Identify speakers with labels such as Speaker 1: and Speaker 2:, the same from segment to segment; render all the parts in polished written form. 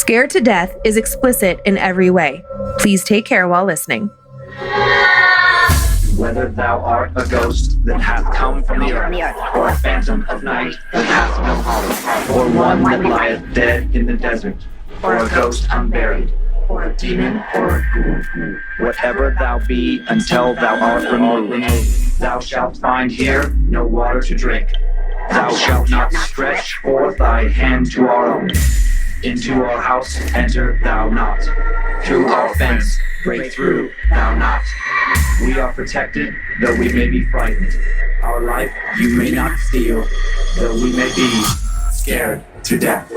Speaker 1: Scared to Death is explicit in every way. Please take care while listening.
Speaker 2: Whether thou art a ghost that hath come from the earth, or a phantom of night that hath no home, or one that lieth dead in the desert, or a ghost unburied, or a demon, or a ghoul, whatever thou be until thou art removed, thou shalt find here no water to drink. Thou shalt not stretch forth thy hand to our own. Into our house enter thou not. Through our fence break through thou not. We are protected, though we may be frightened. Our life you may not steal, though we may be scared to death.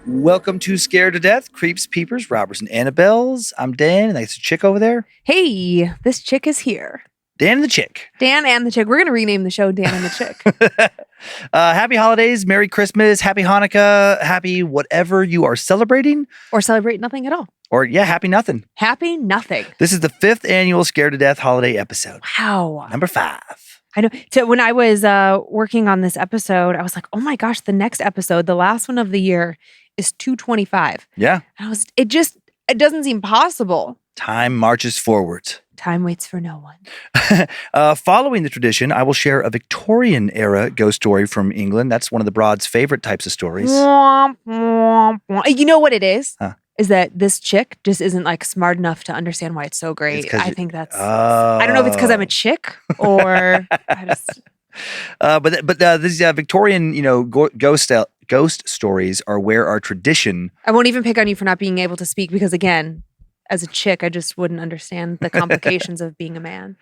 Speaker 3: Welcome to Scared to Death, Creeps, Peepers, Robbers, and Annabelles. I'm Dan, and that's a chick over there.
Speaker 1: Hey, this chick is here.
Speaker 3: Dan and the chick.
Speaker 1: Dan and the chick. We're going to rename the show Dan and the Chick.
Speaker 3: Happy holidays, Merry Christmas, Happy Hanukkah, happy whatever you are celebrating.
Speaker 1: Or celebrate nothing at all.
Speaker 3: Or, happy nothing.
Speaker 1: Happy nothing.
Speaker 3: This is the 5th annual Scared to Death holiday episode.
Speaker 1: Wow.
Speaker 3: Number 5.
Speaker 1: I know. So when I was working on this episode, I was like, oh my gosh, the next episode, the last one of the year, is 225.
Speaker 3: Yeah.
Speaker 1: And it doesn't seem possible.
Speaker 3: Time marches forward.
Speaker 1: Time waits for no one.
Speaker 3: Following the tradition, I will share a Victorian-era ghost story from England. That's one of the Broad's favorite types of stories.
Speaker 1: Womp, womp, womp. You know what it is?
Speaker 3: Huh.
Speaker 1: Is that this chick just isn't like smart enough to understand why it's so great. I think that's,
Speaker 3: Oh.
Speaker 1: I don't know if it's because I'm a chick or I just.
Speaker 3: But these Victorian, ghost stories are where our tradition.
Speaker 1: I won't even pick on you for not being able to speak because again, as a chick, I just wouldn't understand the complications of being a man.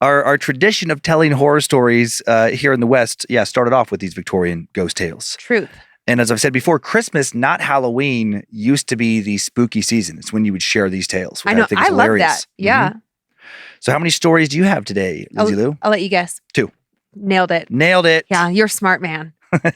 Speaker 3: Our tradition of telling horror stories here in the West, started off with these Victorian ghost tales.
Speaker 1: Truth.
Speaker 3: And as I've said before, Christmas, not Halloween, used to be the spooky season. It's when you would share these tales.
Speaker 1: I know. I love that. Yeah.
Speaker 3: Mm-hmm. So how many stories do you have today, Lynze Lou?
Speaker 1: I'll let you guess.
Speaker 3: 2.
Speaker 1: Nailed it.
Speaker 3: Nailed it.
Speaker 1: Yeah, you're a smart man.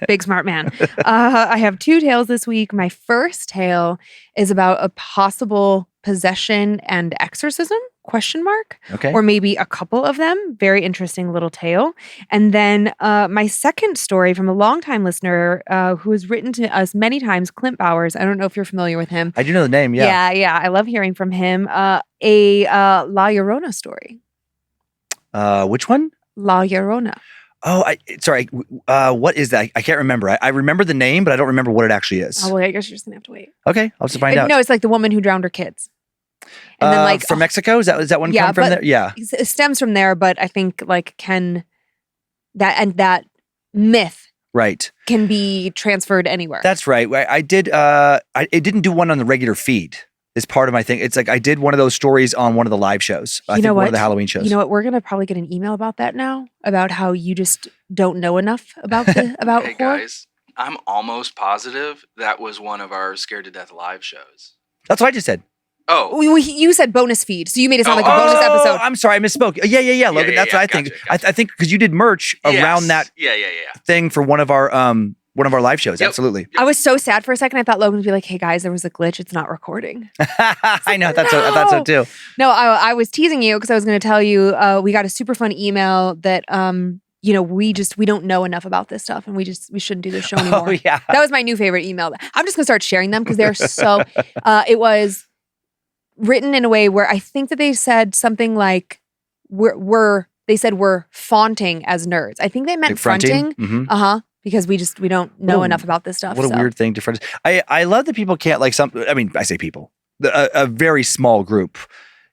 Speaker 1: Big smart man. I have 2 tales this week. My first tale is about a possible possession and exorcism, ?
Speaker 3: Okay.
Speaker 1: Or maybe a couple of them. Very interesting little tale. And then my second story from a longtime listener who has written to us many times, Clint Bowers. I don't know if you're familiar with him.
Speaker 3: I do know the name, yeah.
Speaker 1: Yeah. I love hearing from him. A La Llorona story.
Speaker 3: Which one?
Speaker 1: La Llorona.
Speaker 3: Oh, sorry. What is that? I can't remember. I remember the name, but I don't remember what it actually is.
Speaker 1: Oh, well, I guess you're just going to have to wait.
Speaker 3: Okay, I'll just find out.
Speaker 1: No, it's like the woman who drowned her kids. And then
Speaker 3: from Mexico? Is that one come from there? Yeah.
Speaker 1: It stems from there, but I think that myth
Speaker 3: right
Speaker 1: can be transferred anywhere.
Speaker 3: That's right. I did it didn't do one on the regular feed. Is part of my thing. It's like I did one of those stories on one of the live shows. I think one of the Halloween shows.
Speaker 1: You know what? We're gonna probably get an email about that now, about how you just don't know enough about about
Speaker 4: Hey
Speaker 1: horror.
Speaker 4: guys, I'm almost positive that was one of our Scared to Death live shows.
Speaker 3: That's what I just said.
Speaker 4: Oh,
Speaker 1: You said bonus feed, so you made it sound like a bonus episode.
Speaker 3: I'm sorry, I misspoke. Yeah, Logan. That's what I think.
Speaker 4: Gotcha.
Speaker 3: I think because you did merch around that thing for one of our live shows.
Speaker 4: Yep.
Speaker 3: Absolutely.
Speaker 1: I was so sad for a second. I thought Logan would be like, "Hey guys, there was a glitch. It's not recording."
Speaker 3: I know. I thought so too.
Speaker 1: No, I was teasing you because I was going to tell you we got a super fun email that we don't know enough about this stuff and we shouldn't do this show anymore.
Speaker 3: Oh yeah,
Speaker 1: that was my new favorite email. I'm just going to start sharing them because they're so. It was written in a way where I think that they said something like we're faunting as nerds. I think they meant
Speaker 3: like fronting.
Speaker 1: fronting. Because we don't know enough about this stuff.
Speaker 3: What a weird thing to front. I love that people can't I say people. A very small group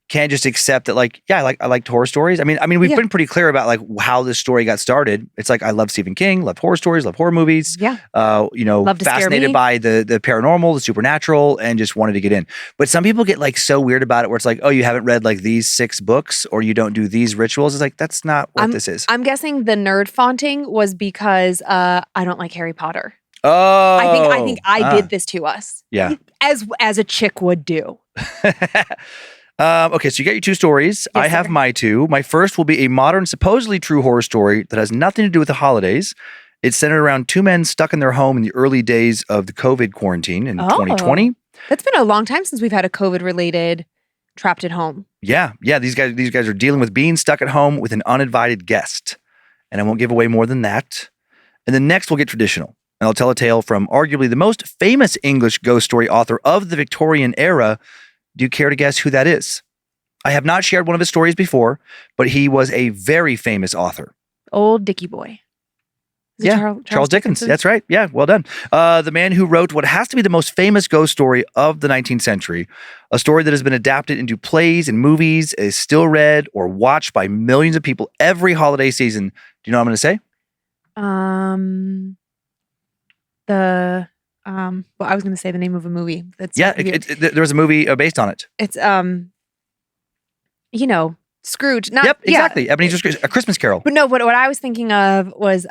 Speaker 3: can't just accept that I liked horror stories. I mean we've been pretty clear about how this story got started. It's like I love Stephen King, love horror stories, love horror movies.
Speaker 1: Yeah.
Speaker 3: Love fascinated by the paranormal, the supernatural, and just wanted to get in. But some people get so weird about it where it's like, oh, you haven't read these 6 books or you don't do these rituals. It's like that's not what this is.
Speaker 1: I'm guessing the nerd faunting was because I don't like Harry Potter.
Speaker 3: Oh.
Speaker 1: I think I did this to us.
Speaker 3: Yeah.
Speaker 1: As a chick would do.
Speaker 3: Okay, so you got your 2 stories.
Speaker 1: Yes,
Speaker 3: I have
Speaker 1: sir.
Speaker 3: my 2. My first will be a modern, supposedly true horror story that has nothing to do with the holidays. It's centered around 2 men stuck in their home in the early days of the COVID quarantine in 2020.
Speaker 1: That's been a long time since we've had a COVID-related trapped at home.
Speaker 3: Yeah. These guys are dealing with being stuck at home with an uninvited guest. And I won't give away more than that. And then next we'll get traditional. and I'll tell a tale from arguably the most famous English ghost story author of the Victorian era. Do you care to guess who that is? I have not shared one of his stories before, but he was a very famous author.
Speaker 1: Old Dickie Boy. Is it
Speaker 3: Yeah, Charles Dickens. That's right. Yeah, well done. The man who wrote what has to be the most famous ghost story of the 19th century, a story that has been adapted into plays and movies, is still read or watched by millions of people every holiday season. Do you know what I'm going to say?
Speaker 1: Well, I was going to say the name of a movie. That's
Speaker 3: There was a movie based on it.
Speaker 1: It's Scrooge. Not,
Speaker 3: Yep, exactly. Ebenezer Scrooge, A Christmas Carol.
Speaker 1: But no, what I was thinking of was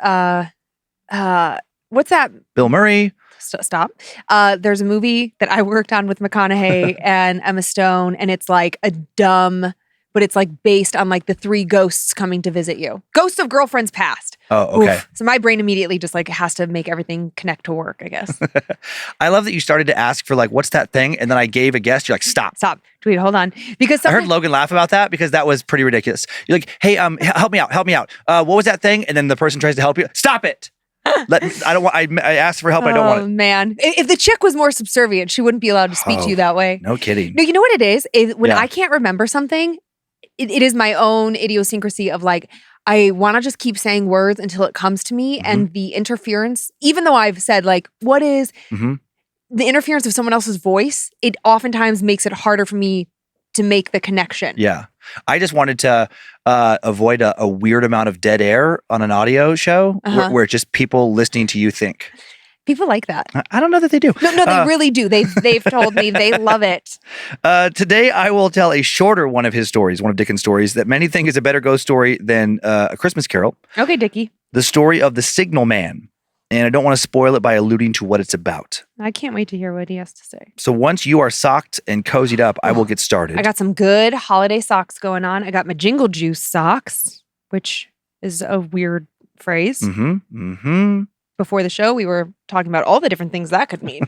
Speaker 1: what's that?
Speaker 3: Bill Murray.
Speaker 1: Stop. There's a movie that I worked on with McConaughey and Emma Stone, and it's like a dumb, but it's like based on like the three ghosts coming to visit you. Ghosts of Girlfriends Past.
Speaker 3: Oh, okay.
Speaker 1: Oof. So my brain immediately just like has to make everything connect to work, I guess.
Speaker 3: I love that you started to ask for like, what's that thing? And then I gave a guess. You're like, stop.
Speaker 1: Wait, hold on. Because
Speaker 3: I heard Logan laugh about that because that was pretty ridiculous. You're like, hey, help me out. What was that thing? And then the person tries to help you. Stop it. I asked for help. I don't want it.
Speaker 1: Oh, man. If the chick was more subservient, she wouldn't be allowed to speak to you that way.
Speaker 3: No kidding.
Speaker 1: No, you know what it is? When I can't remember something, it is my own idiosyncrasy of like, I want to just keep saying words until it comes to me. Mm-hmm. And the interference, even though I've said like, what is the interference of someone else's voice? It oftentimes makes it harder for me to make the connection.
Speaker 3: Yeah. I just wanted to avoid a weird amount of dead air on an audio show where it's just people listening to you think.
Speaker 1: People like that.
Speaker 3: I don't know that they do.
Speaker 1: No, they really do. They've told me they love it.
Speaker 3: Today, I will tell a shorter one of his stories, one of Dickens' stories, that many think is a better ghost story than A Christmas Carol.
Speaker 1: Okay, Dickie.
Speaker 3: The story of the Signal Man. And I don't want to spoil it by alluding to what it's about.
Speaker 1: I can't wait to hear what he has to say.
Speaker 3: So once you are socked and cozied up, I will get started.
Speaker 1: I got some good holiday socks going on. I got my Jingle Juice socks, which is a weird phrase. Before the show, we were talking about all the different things that could mean.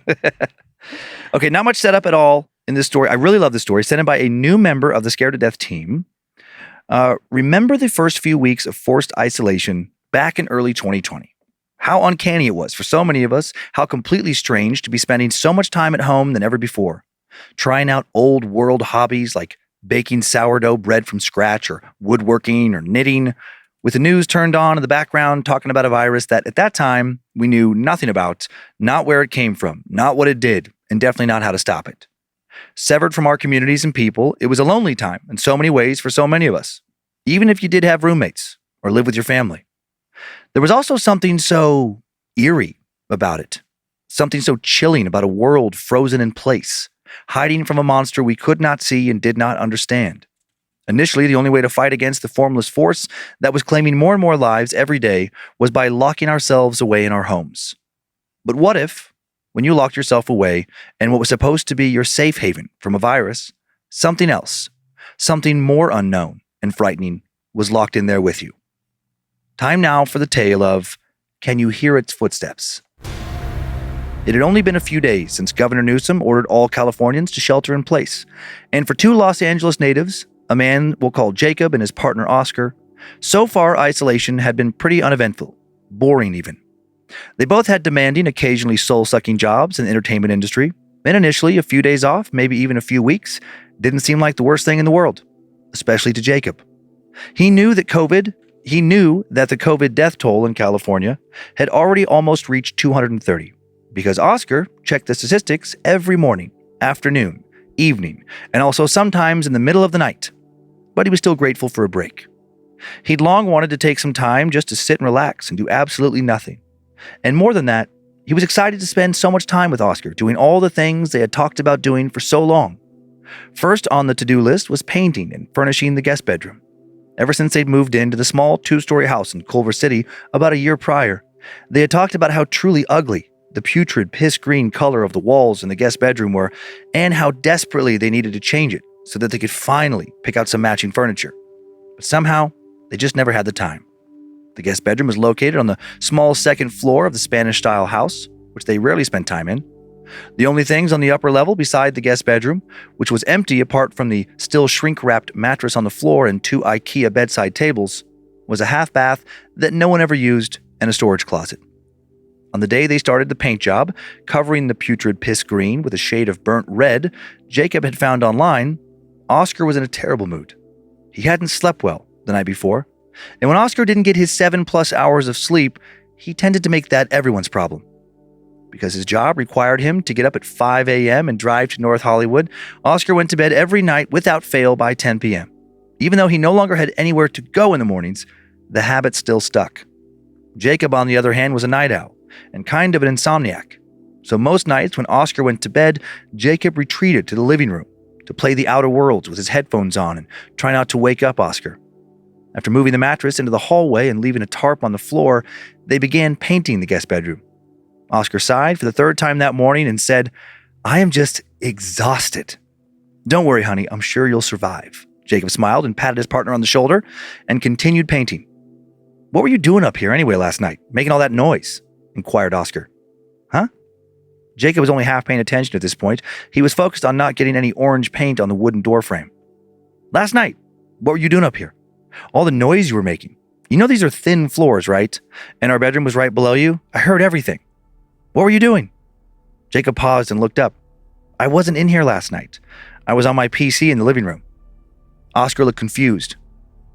Speaker 3: Okay, not much setup at all in this story. I really love this story. Sent in by a new member of the Scared to Death team. Remember the first few weeks of forced isolation back in early 2020. How uncanny it was for so many of us, how completely strange to be spending so much time at home than ever before. Trying out old world hobbies like baking sourdough bread from scratch or woodworking or knitting, with the news turned on in the background talking about a virus that at that time we knew nothing about, not where it came from, not what it did, and definitely not how to stop it. Severed from our communities and people, it was a lonely time in so many ways for so many of us, even if you did have roommates or live with your family. There was also something so eerie about it, something so chilling about a world frozen in place, hiding from a monster we could not see and did not understand. Initially, the only way to fight against the formless force that was claiming more and more lives every day was by locking ourselves away in our homes. But what if, when you locked yourself away in what was supposed to be your safe haven from a virus, something else, something more unknown and frightening, was locked in there with you? Time now for the tale of Can You Hear Its Footsteps? It had only been a few days since Governor Newsom ordered all Californians to shelter in place. And for two Los Angeles natives, a man we'll call Jacob and his partner Oscar, so far isolation had been pretty uneventful, boring even. They both had demanding, occasionally soul-sucking jobs in the entertainment industry, and initially a few days off, maybe even a few weeks, didn't seem like the worst thing in the world, especially to Jacob. He knew that the COVID death toll in California had already almost reached 230, because Oscar checked the statistics every morning, afternoon, evening, and also sometimes in the middle of the night. But he was still grateful for a break. He'd long wanted to take some time just to sit and relax and do absolutely nothing. And more than that, he was excited to spend so much time with Oscar, doing all the things they had talked about doing for so long. First on the to-do list was painting and furnishing the guest bedroom. Ever since they'd moved into the small 2-story house in Culver City about a year prior, they had talked about how truly ugly the putrid piss-green color of the walls in the guest bedroom were, and how desperately they needed to change it so that they could finally pick out some matching furniture. But somehow, they just never had the time. The guest bedroom was located on the small second floor of the Spanish-style house, which they rarely spent time in. The only things on the upper level beside the guest bedroom, which was empty apart from the still shrink-wrapped mattress on the floor and 2 IKEA bedside tables, was a half bath that no one ever used and a storage closet. On the day they started the paint job, covering the putrid piss green with a shade of burnt red Jacob had found online, Oscar was in a terrible mood. He hadn't slept well the night before, and when Oscar didn't get his 7+ hours of sleep, he tended to make that everyone's problem. Because his job required him to get up at 5 a.m. and drive to North Hollywood, Oscar went to bed every night without fail by 10 p.m. Even though he no longer had anywhere to go in the mornings, the habit still stuck. Jacob, on the other hand, was a night owl and kind of an insomniac. So most nights when Oscar went to bed, Jacob retreated to the living room to play The Outer Worlds with his headphones on and try not to wake up Oscar. After moving the mattress into the hallway and leaving a tarp on the floor, they began painting the guest bedroom. Oscar sighed for the third time that morning and said, "I am just exhausted." "Don't worry, honey, I'm sure you'll survive." Jacob smiled and patted his partner on the shoulder and continued painting. "What were you doing up here anyway last night, making all that noise?" inquired Oscar. "Huh?" Jacob was only half paying attention at this point. He was focused on not getting any orange paint on the wooden door frame. "Last night, what were you doing up here? All the noise you were making. You know these are thin floors, right? And our bedroom was right below you. I heard everything. What were you doing?" Jacob paused and looked up. "I wasn't in here last night. I was on my PC in the living room." Oscar looked confused.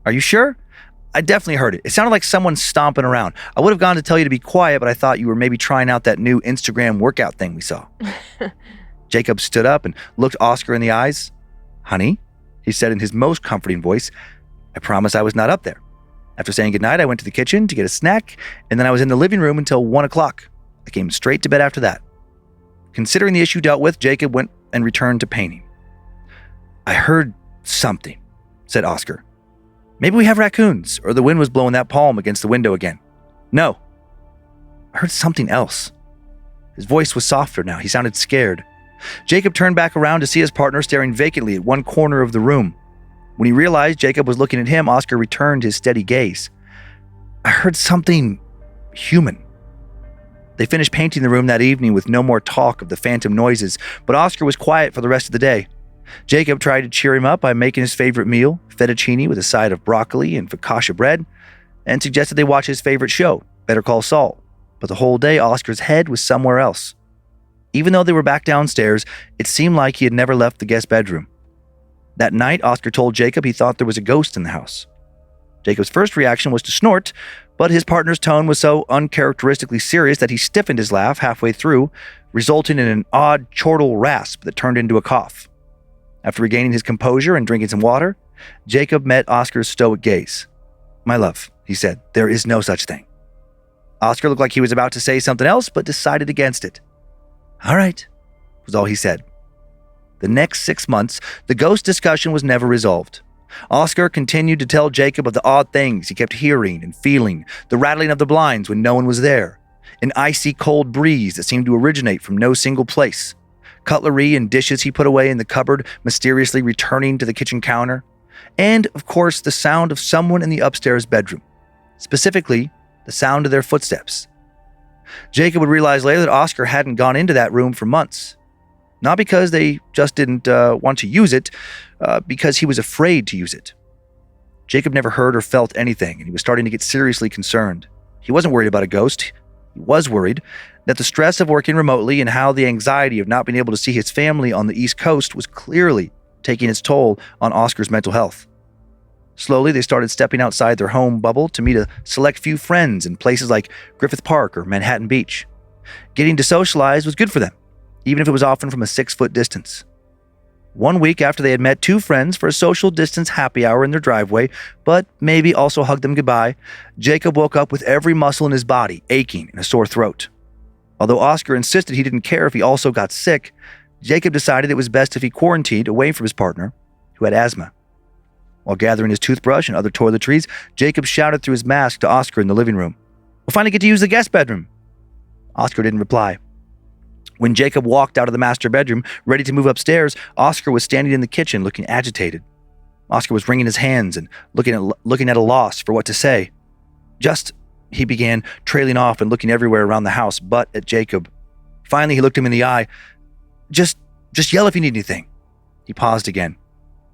Speaker 3: "Are you sure? I definitely heard it. It sounded like someone stomping around. I would have gone to tell you to be quiet, but I thought you were maybe trying out that new Instagram workout thing we saw." Jacob stood up and looked Oscar in the eyes. "Honey," he said in his most comforting voice, "I promise I was not up there. After saying goodnight, I went to the kitchen to get a snack, and then I was in the living room until 1 o'clock. I came straight to bed after that." Considering the issue dealt with, Jacob went and returned to painting. "I heard something," said Oscar. "Maybe we have raccoons, or the wind was blowing that palm against the window again." "No. I heard something else." His voice was softer now. He sounded scared. Jacob turned back around to see his partner staring vacantly at one corner of the room. When he realized Jacob was looking at him, Oscar returned his steady gaze. "I heard something human." They finished painting the room that evening with no more talk of the phantom noises, but Oscar was quiet for the rest of the day. Jacob tried to cheer him up by making his favorite meal, fettuccine with a side of broccoli and focaccia bread, and suggested they watch his favorite show, Better Call Saul. But the whole day, Oscar's head was somewhere else. Even though they were back downstairs, it seemed like he had never left the guest bedroom. That night, Oscar told Jacob he thought there was a ghost in the house. Jacob's first reaction was to snort, but his partner's tone was so uncharacteristically serious that he stiffened his laugh halfway through, resulting in an odd chortle rasp that turned into a cough. After regaining his composure and drinking some water, Jacob met Oscar's stoic gaze. "My love," he said, "there is no such thing." Oscar looked like he was about to say something else, but decided against it. "All right," was all he said. The next 6 months, the ghost discussion was never resolved. Oscar continued to tell Jacob of the odd things he kept hearing and feeling, the rattling of the blinds when no one was there, an icy cold breeze that seemed to originate from no single place, cutlery and dishes he put away in the cupboard mysteriously returning to the kitchen counter, and, of course, the sound of someone in the upstairs bedroom, specifically the sound of their footsteps. Jacob would realize later that Oscar hadn't gone into that room for months. Not because they just didn't want to use it, because he was afraid to use it. Jacob never heard or felt anything, and he was starting to get seriously concerned. He wasn't worried about a ghost. He was worried that the stress of working remotely and how the anxiety of not being able to see his family on the East Coast was clearly taking its toll on Oscar's mental health. Slowly, they started stepping outside their home bubble to meet a select few friends in places like Griffith Park or Manhattan Beach. Getting to socialize was good for them, even if it was often from a 6-foot distance. One week after they had met 2 friends for a social distance happy hour in their driveway, but maybe also hugged them goodbye, Jacob woke up with every muscle in his body aching and a sore throat. Although Oscar insisted he didn't care if he also got sick, Jacob decided it was best if he quarantined away from his partner, who had asthma. While gathering his toothbrush and other toiletries, Jacob shouted through his mask to Oscar in the living room, "We'll finally get to use the guest bedroom." Oscar didn't reply. When Jacob walked out of the master bedroom, ready to move upstairs, Oscar was standing in the kitchen looking agitated. Oscar was wringing his hands and looking at a loss for what to say. He began, trailing off and looking everywhere around the house but at Jacob. Finally, he looked him in the eye. Just yell if you need anything." He paused again.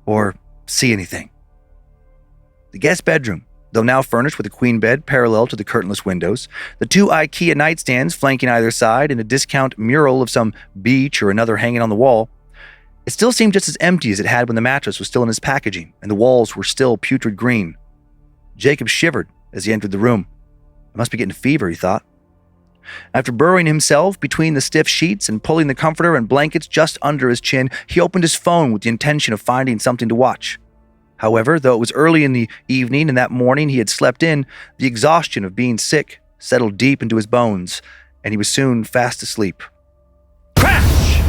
Speaker 3: "Or see anything." The guest bedroom Though now furnished with a queen bed parallel to the curtainless windows, the 2 IKEA nightstands flanking either side, and a discount mural of some beach or another hanging on the wall, it still seemed just as empty as it had when the mattress was still in its packaging and the walls were still putrid green. Jacob shivered as he entered the room. I must be getting a fever, he thought. After burrowing himself between the stiff sheets and pulling the comforter and blankets just under his chin, he opened his phone with the intention of finding something to watch. However, though it was early in the evening and that morning he had slept in, the exhaustion of being sick settled deep into his bones, and he was soon fast asleep. Crash!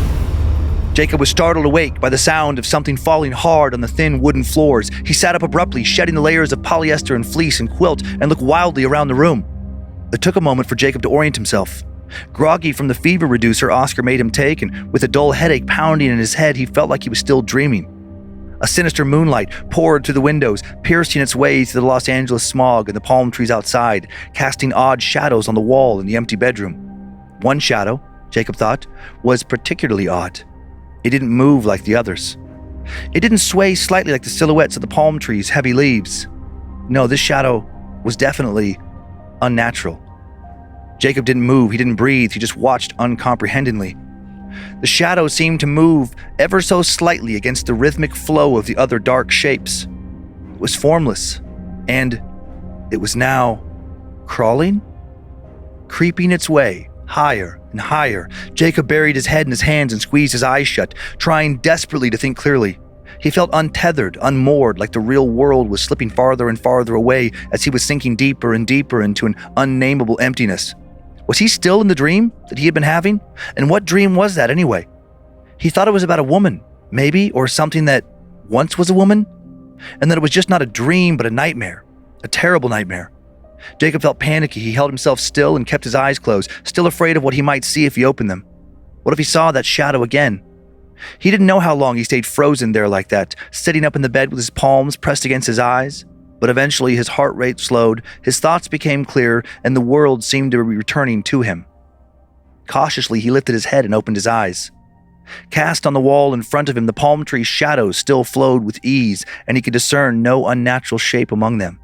Speaker 3: Jacob was startled awake by the sound of something falling hard on the thin wooden floors. He sat up abruptly, shedding the layers of polyester and fleece and quilt, and looked wildly around the room. It took a moment for Jacob to orient himself. Groggy from the fever reducer Oscar made him take, and with a dull headache pounding in his head, he felt like he was still dreaming. A sinister moonlight poured through the windows, piercing its way through the Los Angeles smog and the palm trees outside, casting odd shadows on the wall in the empty bedroom. One shadow, Jacob thought, was particularly odd. It didn't move like the others. It didn't sway slightly like the silhouettes of the palm trees' heavy leaves. No, this shadow was definitely unnatural. Jacob didn't move, he didn't breathe, he just watched uncomprehendingly. The shadow seemed to move ever so slightly against the rhythmic flow of the other dark shapes. It was formless, and it was now crawling? Creeping its way higher and higher. Jacob buried his head in his hands and squeezed his eyes shut, trying desperately to think clearly. He felt untethered, unmoored, like the real world was slipping farther and farther away as he was sinking deeper and deeper into an unnamable emptiness. Was he still in the dream that he had been having? And what dream was that anyway? He thought it was about a woman, maybe, or something that once was a woman, and that it was just not a dream but a nightmare, a terrible nightmare. Jacob felt panicky. He held himself still and kept his eyes closed, still afraid of what he might see if he opened them. What if he saw that shadow again? He didn't know how long he stayed frozen there like that, sitting up in the bed with his palms pressed against his eyes. But eventually his heart rate slowed, his thoughts became clear, and the world seemed to be returning to him. Cautiously, he lifted his head and opened his eyes. Cast on the wall in front of him, the palm tree shadows still flowed with ease, and he could discern no unnatural shape among them.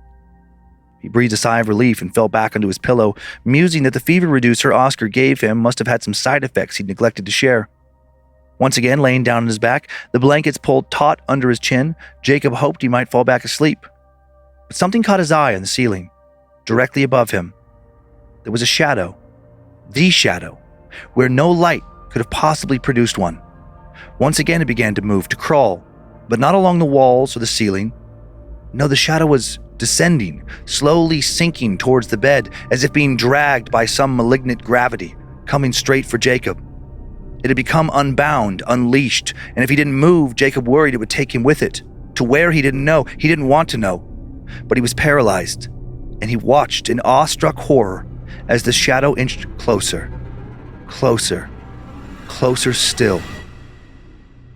Speaker 3: He breathed a sigh of relief and fell back onto his pillow, musing that the fever reducer Oscar gave him must have had some side effects he'd neglected to share. Once again, laying down on his back, the blankets pulled taut under his chin, Jacob hoped he might fall back asleep. But something caught his eye on the ceiling. Directly above him, there was a shadow. The shadow, where no light could have possibly produced one. Once again it began to move, to crawl, but not along the walls or the ceiling. No, the shadow was descending, slowly sinking towards the bed, as if being dragged by some malignant gravity, coming straight for Jacob. It had become unbound, unleashed, and if he didn't move, Jacob worried it would take him with it. To where he didn't know, he didn't want to know. But he was paralyzed, and he watched in awestruck horror as the shadow inched closer, closer, closer still.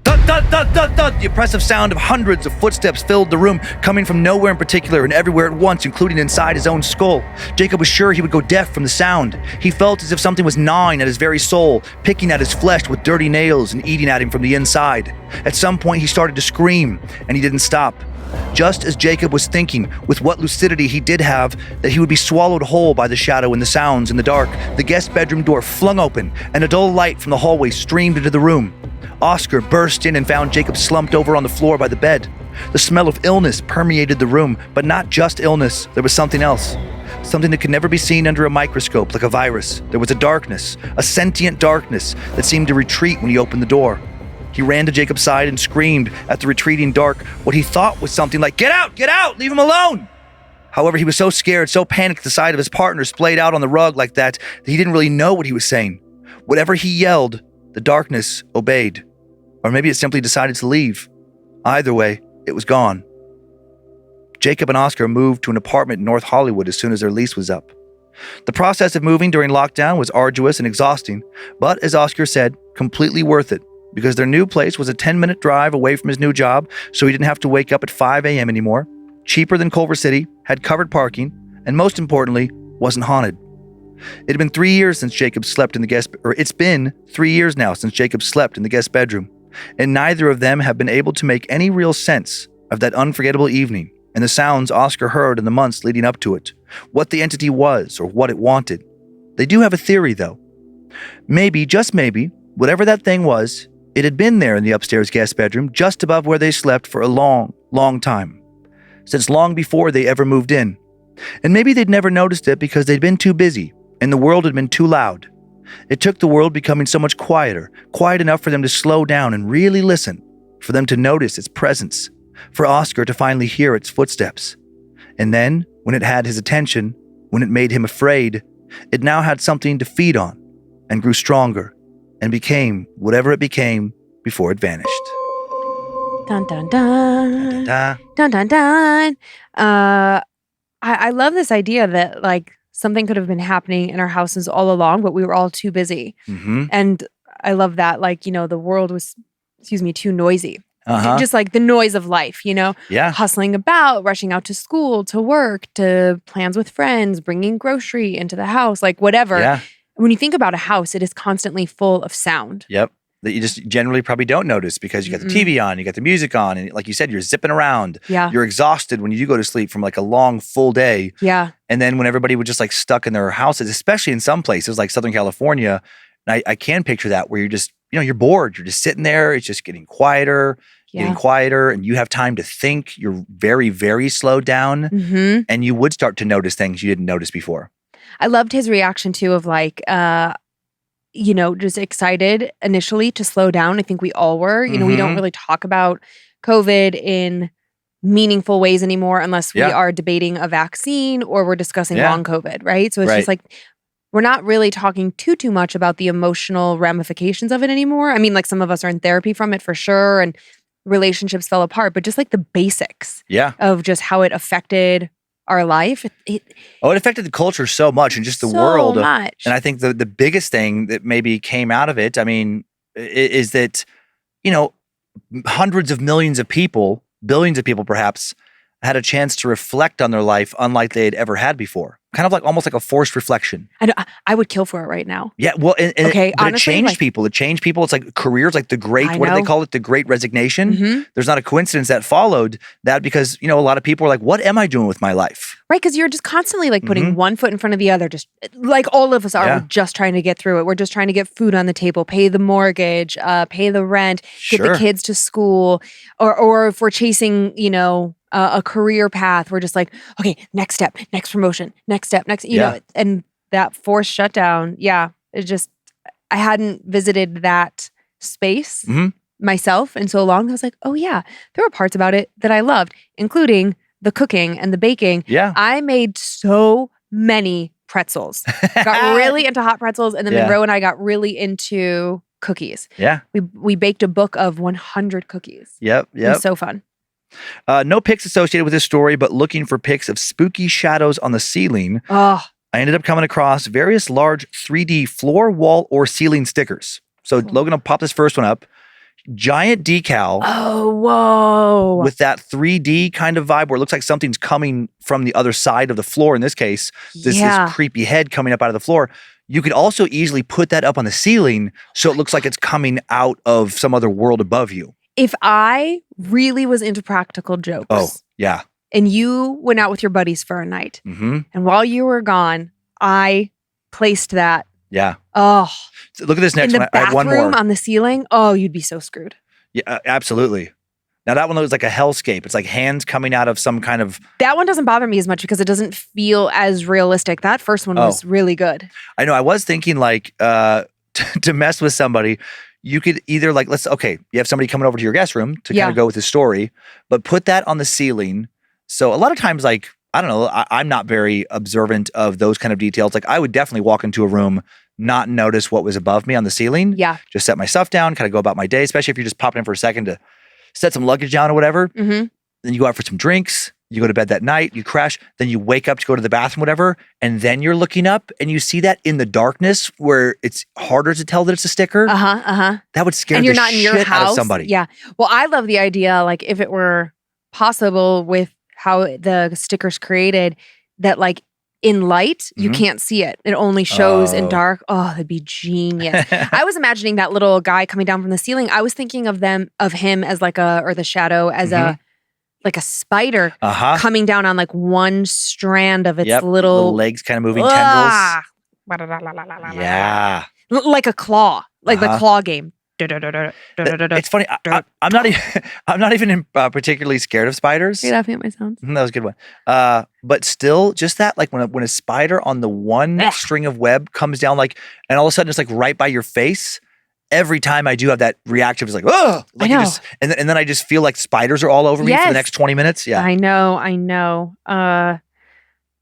Speaker 3: Thud, thud, thud, thud, thud! The oppressive sound of hundreds of footsteps filled the room, coming from nowhere in particular and everywhere at once, including inside his own skull. Jacob was sure he would go deaf from the sound. He felt as if something was gnawing at his very soul, picking at his flesh with dirty nails and eating at him from the inside. At some point he started to scream, and he didn't stop. Just as Jacob was thinking, with what lucidity he did have, that he would be swallowed whole by the shadow and the sounds in the dark, the guest bedroom door flung open, and a dull light from the hallway streamed into the room. Oscar burst in and found Jacob slumped over on the floor by the bed. The smell of illness permeated the room, but not just illness. There was something else. Something that could never be seen under a microscope, like a virus. There was a darkness, a sentient darkness that seemed to retreat when he opened the door. He ran to Jacob's side and screamed at the retreating dark what he thought was something like, "Get out! Get out! Leave him alone!" However, he was so scared, so panicked at the sight of his partner splayed out on the rug like that he didn't really know what he was saying. Whatever he yelled, the darkness obeyed. Or maybe it simply decided to leave. Either way, it was gone. Jacob and Oscar moved to an apartment in North Hollywood as soon as their lease was up. The process of moving during lockdown was arduous and exhausting, but as Oscar said, completely worth it, because their new place was a 10-minute drive away from his new job, so he didn't have to wake up at 5 a.m. anymore, cheaper than Culver City, had covered parking, and most importantly, wasn't haunted. It had been 3 years since Jacob slept in the guest, or it's been 3 years now since Jacob slept in the guest bedroom, and neither of them have been able to make any real sense of that unforgettable evening and the sounds Oscar heard in the months leading up to it, what the entity was or what it wanted. They do have a theory, though. Maybe, just maybe, whatever that thing was, it had been there in the upstairs guest bedroom just above where they slept for a long, long time. Since long before they ever moved in. And maybe they'd never noticed it because they'd been too busy and the world had been too loud. It took the world becoming so much quieter, quiet enough for them to slow down and really listen, for them to notice its presence, for Oscar to finally hear its footsteps. And then, when it had his attention, when it made him afraid, it now had something to feed on and grew stronger and became whatever it became before it vanished.
Speaker 1: Dun, dun, dun.
Speaker 3: Da.
Speaker 1: Dun, dun, dun. I love this idea that like something could have been happening in our houses all along, but we were all too busy.
Speaker 3: Mm-hmm.
Speaker 1: And I love that, like, you know, the world was, too noisy.
Speaker 3: Uh-huh.
Speaker 1: Just like the noise of life, you know?
Speaker 3: Yeah.
Speaker 1: Hustling about, rushing out to school, to work, to plans with friends, bringing grocery into the house, like whatever.
Speaker 3: Yeah.
Speaker 1: When you think about a house, it is constantly full of sound.
Speaker 3: Yep. That you just generally probably don't notice because you got the TV on, you got the music on, and like you said, you're zipping around.
Speaker 1: Yeah.
Speaker 3: You're exhausted when you do go to sleep from like a long, full day.
Speaker 1: Yeah.
Speaker 3: And then when everybody was just like stuck in their houses, especially in some places like Southern California, and I can picture that where you're just, you know, you're bored. You're just sitting there. It's just getting quieter, and you have time to think. You're very, very slowed down.
Speaker 1: Mm-hmm.
Speaker 3: And you would start to notice things you didn't notice before.
Speaker 1: I loved his reaction too of like, you know, just excited initially to slow down. I think we all were. You know, we don't really talk about COVID in meaningful ways anymore unless we are debating a vaccine or we're discussing long COVID, right? So it's just like, we're not really talking too much about the emotional ramifications of it anymore. I mean, like some of us are in therapy from it for sure and relationships fell apart, but just like the basics of just how it affected our life. It
Speaker 3: affected the culture so much and just the
Speaker 1: so
Speaker 3: world.
Speaker 1: Much.
Speaker 3: And I think the biggest thing that maybe came out of it, I mean, is that, you know, hundreds of millions of people, billions of people perhaps, had a chance to reflect on their life unlike they had ever had before. Kind of like almost like a forced reflection.
Speaker 1: I would kill for it right now.
Speaker 3: Yeah, well, but
Speaker 1: honestly,
Speaker 3: it changed people. It changed people. It's like careers, like the great, what do they call it? The great resignation. Mm-hmm. There's not a coincidence that followed that because, you know, a lot of people are like, what am I doing with my life?
Speaker 1: Right, because you're just constantly like putting one foot in front of the other. Just like all of us are, we're just trying to get through it. We're just trying to get food on the table, pay the mortgage, pay the rent, get the kids to school. Or if we're chasing, you know, a career path, we're just like, okay, next step, next promotion, next step, next, you know, and that forced shutdown. Yeah. It just, I hadn't visited that space myself in so long. I was like, oh yeah, there were parts about it that I loved, including the cooking and the baking. Yeah. I made so many pretzels. Got really into hot pretzels. And then Monroe and I got really into cookies. Yeah. We baked a book of 100 cookies. Yep. It was so fun.
Speaker 3: No pics associated with this story, but looking for pics of spooky shadows on the ceiling, I ended up coming across various large 3D floor, wall, or ceiling stickers. So Logan will pop this first one up. Giant decal.
Speaker 1: Oh, whoa.
Speaker 3: With that 3D kind of vibe where it looks like something's coming from the other side of the floor. In this case, this creepy head coming up out of the floor. You could also easily put that up on the ceiling so it looks like it's coming out of some other world above you.
Speaker 1: If I really was into practical jokes, and you went out with your buddies for a night, and while you were gone, I placed that.
Speaker 3: Yeah.
Speaker 1: Oh.
Speaker 3: So look at this next
Speaker 1: one.
Speaker 3: In the
Speaker 1: I have one
Speaker 3: bathroom
Speaker 1: on the ceiling. Oh, you'd be so screwed.
Speaker 3: Yeah, absolutely. Now that one looks like a hellscape. It's like hands coming out of some kind of...
Speaker 1: That one doesn't bother me as much because it doesn't feel as realistic. That first one was really good.
Speaker 3: I know. I was thinking like to mess with somebody... You could either like, you have somebody coming over to your guest room to kind of go with the story, but put that on the ceiling. So a lot of times, like, I don't know, I'm not very observant of those kind of details. Like I would definitely walk into a room, not notice what was above me on the ceiling. Yeah. Just set my stuff down, kind of go about my day, especially if you're just popping in for a second to set some luggage down or whatever. Mm-hmm. Then you go out for some drinks. You go to bed that night, you crash, then you wake up to go to the bathroom, whatever, and then you're looking up and you see that in the darkness where it's harder to tell that it's a sticker. That would scare the shit out of somebody.
Speaker 1: Yeah. Well, I love the idea, like if it were possible with how the sticker's created, that like in light, you can't see it. It only shows in dark. Oh, that'd be genius. I was imagining that little guy coming down from the ceiling. I was thinking of him as like or the shadow as like a spider coming down on like one strand of its
Speaker 3: little legs kind of moving tendrils. Yeah.
Speaker 1: Like a claw, like the claw game.
Speaker 3: It's funny. I'm not even particularly scared of spiders.
Speaker 1: You're laughing at my sounds.
Speaker 3: That was a good one. But still, just that, like when a spider on the one string of web comes down, like, and all of a sudden it's like right by your face. Every time I do have that reaction, it's like, oh, like
Speaker 1: I know.
Speaker 3: And then I just feel like spiders are all over me for the next 20 minutes. Yeah,
Speaker 1: I know.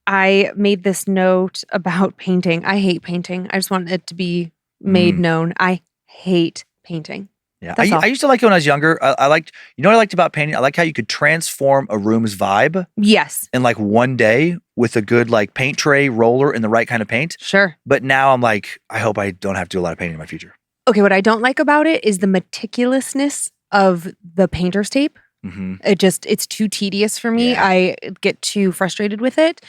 Speaker 1: I made this note about painting. I hate painting. I just want it to be made known. I hate painting.
Speaker 3: Yeah, I used to like it when I was younger. I liked, you know what I liked about painting? I like how you could transform a room's vibe.
Speaker 1: Yes.
Speaker 3: In like one day with a good like paint tray, roller, and the right kind of paint.
Speaker 1: Sure.
Speaker 3: But now I'm like, I hope I don't have to do a lot of painting in my future.
Speaker 1: Okay, what I don't like about it is the meticulousness of the painter's tape. It's too tedious for me.
Speaker 3: Yeah.
Speaker 1: I get too frustrated with it.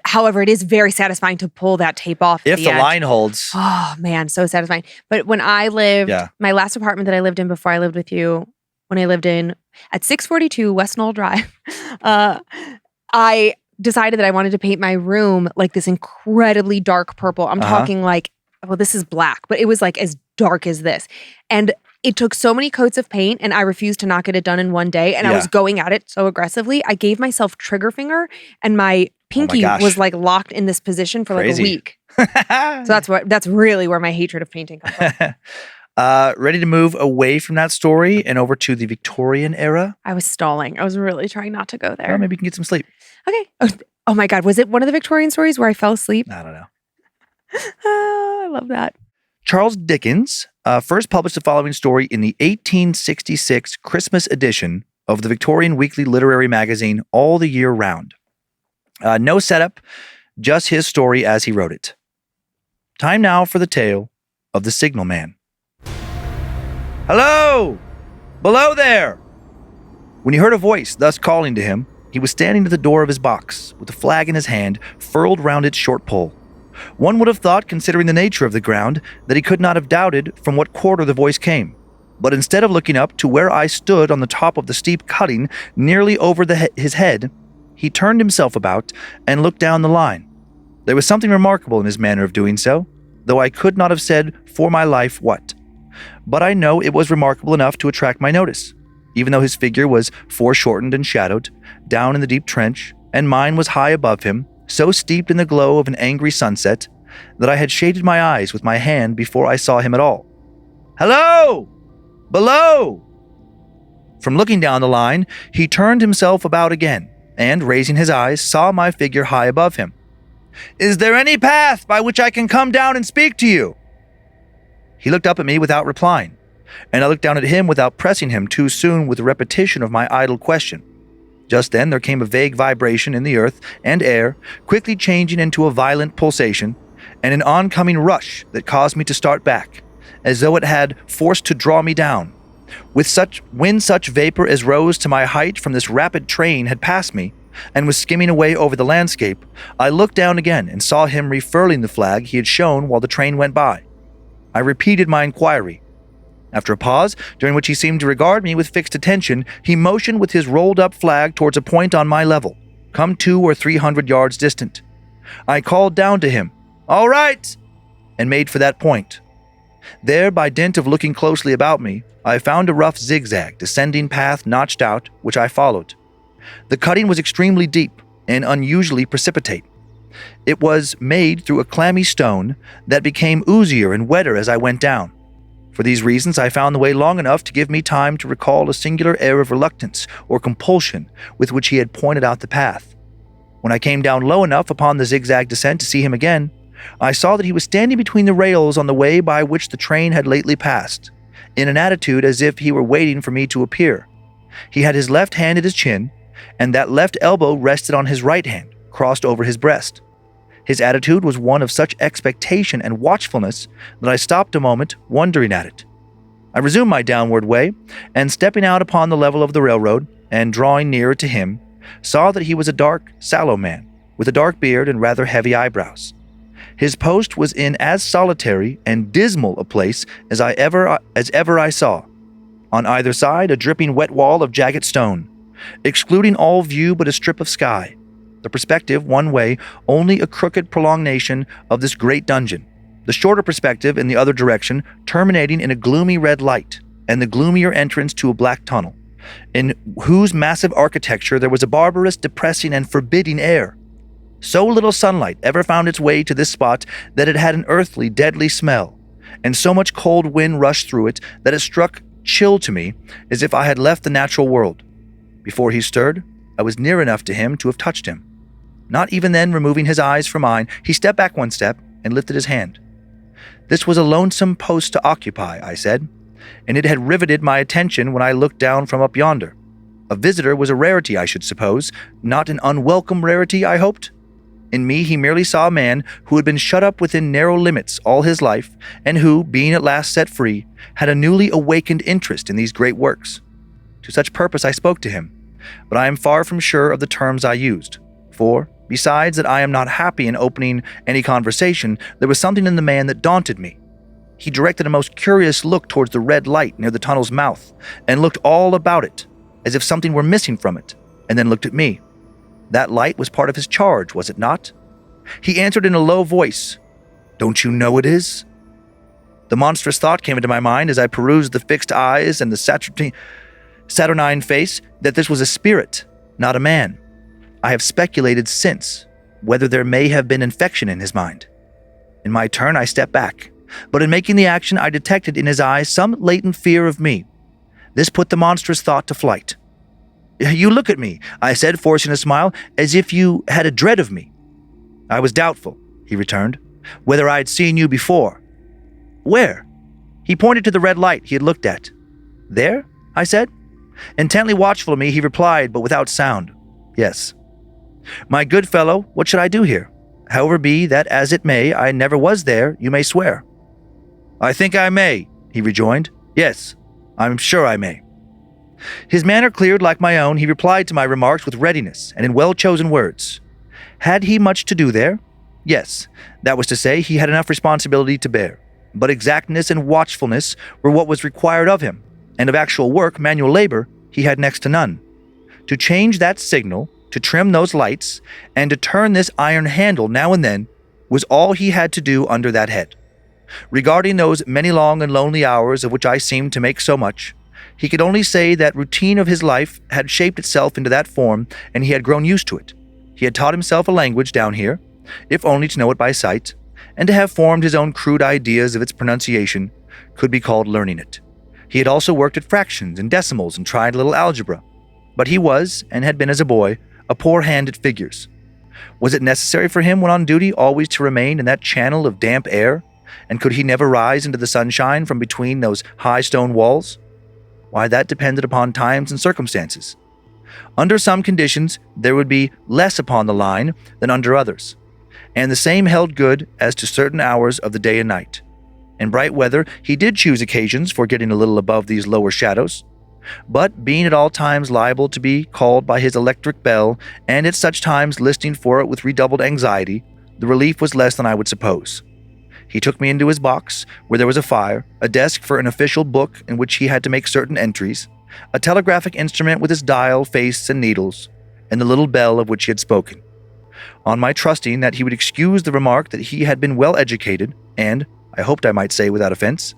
Speaker 1: However, it is very satisfying to pull that tape off.
Speaker 3: If the line holds.
Speaker 1: Oh man, so satisfying. But when I lived, my last apartment that I lived in before I lived with you, when I lived in at 642 West Knoll Drive, I decided that I wanted to paint my room like this incredibly dark purple. I'm talking like, well, this is black, but it was like as dark as this. And it took so many coats of paint and I refused to not get it done in one day. And I was going at it so aggressively. I gave myself trigger finger and my pinky was like locked in this position for like a week. So that's really where my hatred of painting comes from.
Speaker 3: Ready to move away from that story and over to the Victorian era?
Speaker 1: I was stalling. I was really trying not to go there.
Speaker 3: Well, maybe you can get some sleep.
Speaker 1: Okay. Oh my God. Was it one of the Victorian stories where I fell asleep?
Speaker 3: I don't know.
Speaker 1: I love that.
Speaker 3: Charles Dickens first published the following story in the 1866 Christmas edition of the Victorian weekly literary magazine All the Year Round. No setup, just his story as he wrote it. Time now for the tale of the Signal Man. Hello! Below there! When he heard a voice thus calling to him, he was standing at the door of his box with a flag in his hand furled round its short pole. One would have thought, considering the nature of the ground, that he could not have doubted from what quarter the voice came. But instead of looking up to where I stood on the top of the steep cutting nearly over his head, he turned himself about and looked down the line. There was something remarkable in his manner of doing so, though I could not have said for my life what. But I know it was remarkable enough to attract my notice, even though his figure was foreshortened and shadowed, down in the deep trench, and mine was high above him, so steeped in the glow of an angry sunset that I had shaded my eyes with my hand before I saw him at all. Hello! Below! From looking down the line, he turned himself about again, and raising his eyes, saw my figure high above him. Is there any path by which I can come down and speak to you? He looked up at me without replying, and I looked down at him without pressing him too soon with a repetition of my idle question. Just then there came a vague vibration in the earth and air, quickly changing into a violent pulsation, and an oncoming rush that caused me to start back, as though it had forced to draw me down. When such vapor as rose to my height from this rapid train had passed me, and was skimming away over the landscape, I looked down again and saw him refurling the flag he had shown while the train went by. I repeated my inquiry. After a pause, during which he seemed to regard me with fixed attention, he motioned with his rolled-up flag towards a point on my level, come 200 or 300 yards distant. I called down to him, "All right!" and made for that point. There, by dint of looking closely about me, I found a rough zigzag descending path notched out, which I followed. The cutting was extremely deep and unusually precipitate. It was made through a clammy stone that became oozier and wetter as I went down. For these reasons, I found the way long enough to give me time to recall a singular air of reluctance or compulsion with which he had pointed out the path. When I came down low enough upon the zigzag descent to see him again, I saw that he was standing between the rails on the way by which the train had lately passed, in an attitude as if he were waiting for me to appear. He had his left hand at his chin, and that left elbow rested on his right hand, crossed over his breast. His attitude was one of such expectation and watchfulness that I stopped a moment, wondering at it. I resumed my downward way, and stepping out upon the level of the railroad, and drawing nearer to him, saw that he was a dark, sallow man, with a dark beard and rather heavy eyebrows. His post was in as solitary and dismal a place as ever I saw. On either side, a dripping wet wall of jagged stone, excluding all view but a strip of sky. The perspective, one way, only a crooked prolongation of this great dungeon. The shorter perspective in the other direction, terminating in a gloomy red light, and the gloomier entrance to a black tunnel, in whose massive architecture there was a barbarous, depressing, and forbidding air. So little sunlight ever found its way to this spot that it had an earthly, deadly smell, and so much cold wind rushed through it that it struck chill to me, as if I had left the natural world. Before he stirred, I was near enough to him to have touched him. Not even then removing his eyes from mine, he stepped back one step and lifted his hand. This was a lonesome post to occupy, I said, and it had riveted my attention when I looked down from up yonder. A visitor was a rarity, I should suppose, not an unwelcome rarity, I hoped. In me he merely saw a man who had been shut up within narrow limits all his life, and who, being at last set free, had a newly awakened interest in these great works. To such purpose I spoke to him, but I am far from sure of the terms I used, for, besides that I am not happy in opening any conversation, there was something in the man that daunted me. He directed a most curious look towards the red light near the tunnel's mouth, and looked all about it, as if something were missing from it, and then looked at me. That light was part of his charge, was it not? He answered in a low voice, "Don't you know it is?" The monstrous thought came into my mind as I perused the fixed eyes and the saturnine face that this was a spirit, not a man. I have speculated since whether there may have been infection in his mind. In my turn, I stepped back, but in making the action, I detected in his eyes some latent fear of me. This put the monstrous thought to flight. "You look at me," I said, forcing a smile, "as if you had a dread of me." "I was doubtful," he returned, "whether I had seen you before." "Where?" He pointed to the red light he had looked at. "There?" I said. Intently watchful of me, he replied, but without sound, "Yes." "My good fellow, what should I do here? However be that as it may, I never was there, you may swear." "I think I may," he rejoined. "Yes, I'm sure I may." His manner cleared like my own. He replied to my remarks with readiness and in well-chosen words. Had he much to do there? Yes, that was to say, he had enough responsibility to bear, but exactness and watchfulness were what was required of him, and of actual work, manual labor, he had next to none. To change that signal, to trim those lights, and to turn this iron handle now and then was all he had to do under that head. Regarding those many long and lonely hours of which I seemed to make so much, he could only say that routine of his life had shaped itself into that form, and he had grown used to it. He had taught himself a language down here, if only to know it by sight, and to have formed his own crude ideas of its pronunciation could be called learning it. He had also worked at fractions and decimals and tried a little algebra, but he was, and had been as a boy, a poor hand at figures. Was it necessary for him when on duty always to remain in that channel of damp air, and could he never rise into the sunshine from between those high stone walls? Why, that depended upon times and circumstances. Under some conditions, there would be less upon the line than under others, and the same held good as to certain hours of the day and night. In bright weather, he did choose occasions for getting a little above these lower shadows, but being at all times liable to be called by his electric bell, and at such times listening for it with redoubled anxiety, the relief was less than I would suppose. He took me into his box, where there was a fire, a desk for an official book in which he had to make certain entries, a telegraphic instrument with its dial, face, and needles, and the little bell of which he had spoken. On my trusting that he would excuse the remark that he had been well educated, and, I hoped I might say without offense,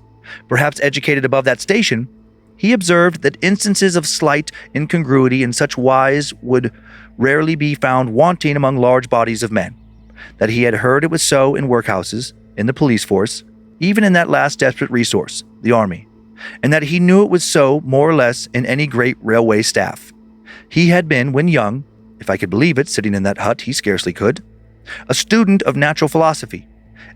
Speaker 3: perhaps educated above that station, he observed that instances of slight incongruity in such wise would rarely be found wanting among large bodies of men, that he had heard it was so in workhouses, in the police force, even in that last desperate resource, the army, and that he knew it was so, more or less, in any great railway staff. He had been, when young, if I could believe it, sitting in that hut, he scarcely could, a student of natural philosophy,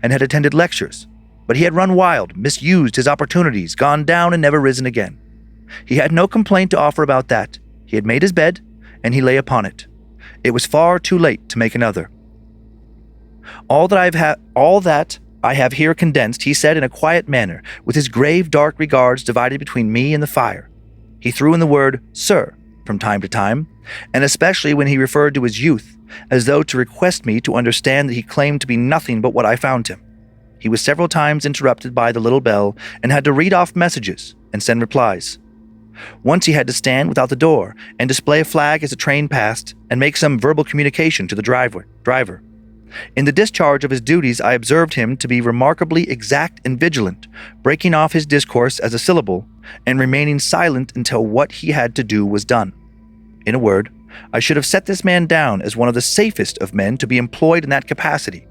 Speaker 3: and had attended lectures, but he had run wild, misused his opportunities, gone down and never risen again. He had no complaint to offer about that. He had made his bed, and he lay upon it. It was far too late to make another. All that I have here condensed, he said in a quiet manner, with his grave, dark regards divided between me and the fire. He threw in the word, "sir," from time to time, and especially when he referred to his youth, as though to request me to understand that he claimed to be nothing but what I found him. He was several times interrupted by the little bell, and had to read off messages and send replies. Once he had to stand without the door and display a flag as a train passed and make some verbal communication to the driver. In the discharge of his duties, I observed him to be remarkably exact and vigilant, breaking off his discourse as a syllable and remaining silent until what he had to do was done. In a word, I should have set this man down as one of the safest of men to be employed in that capacity.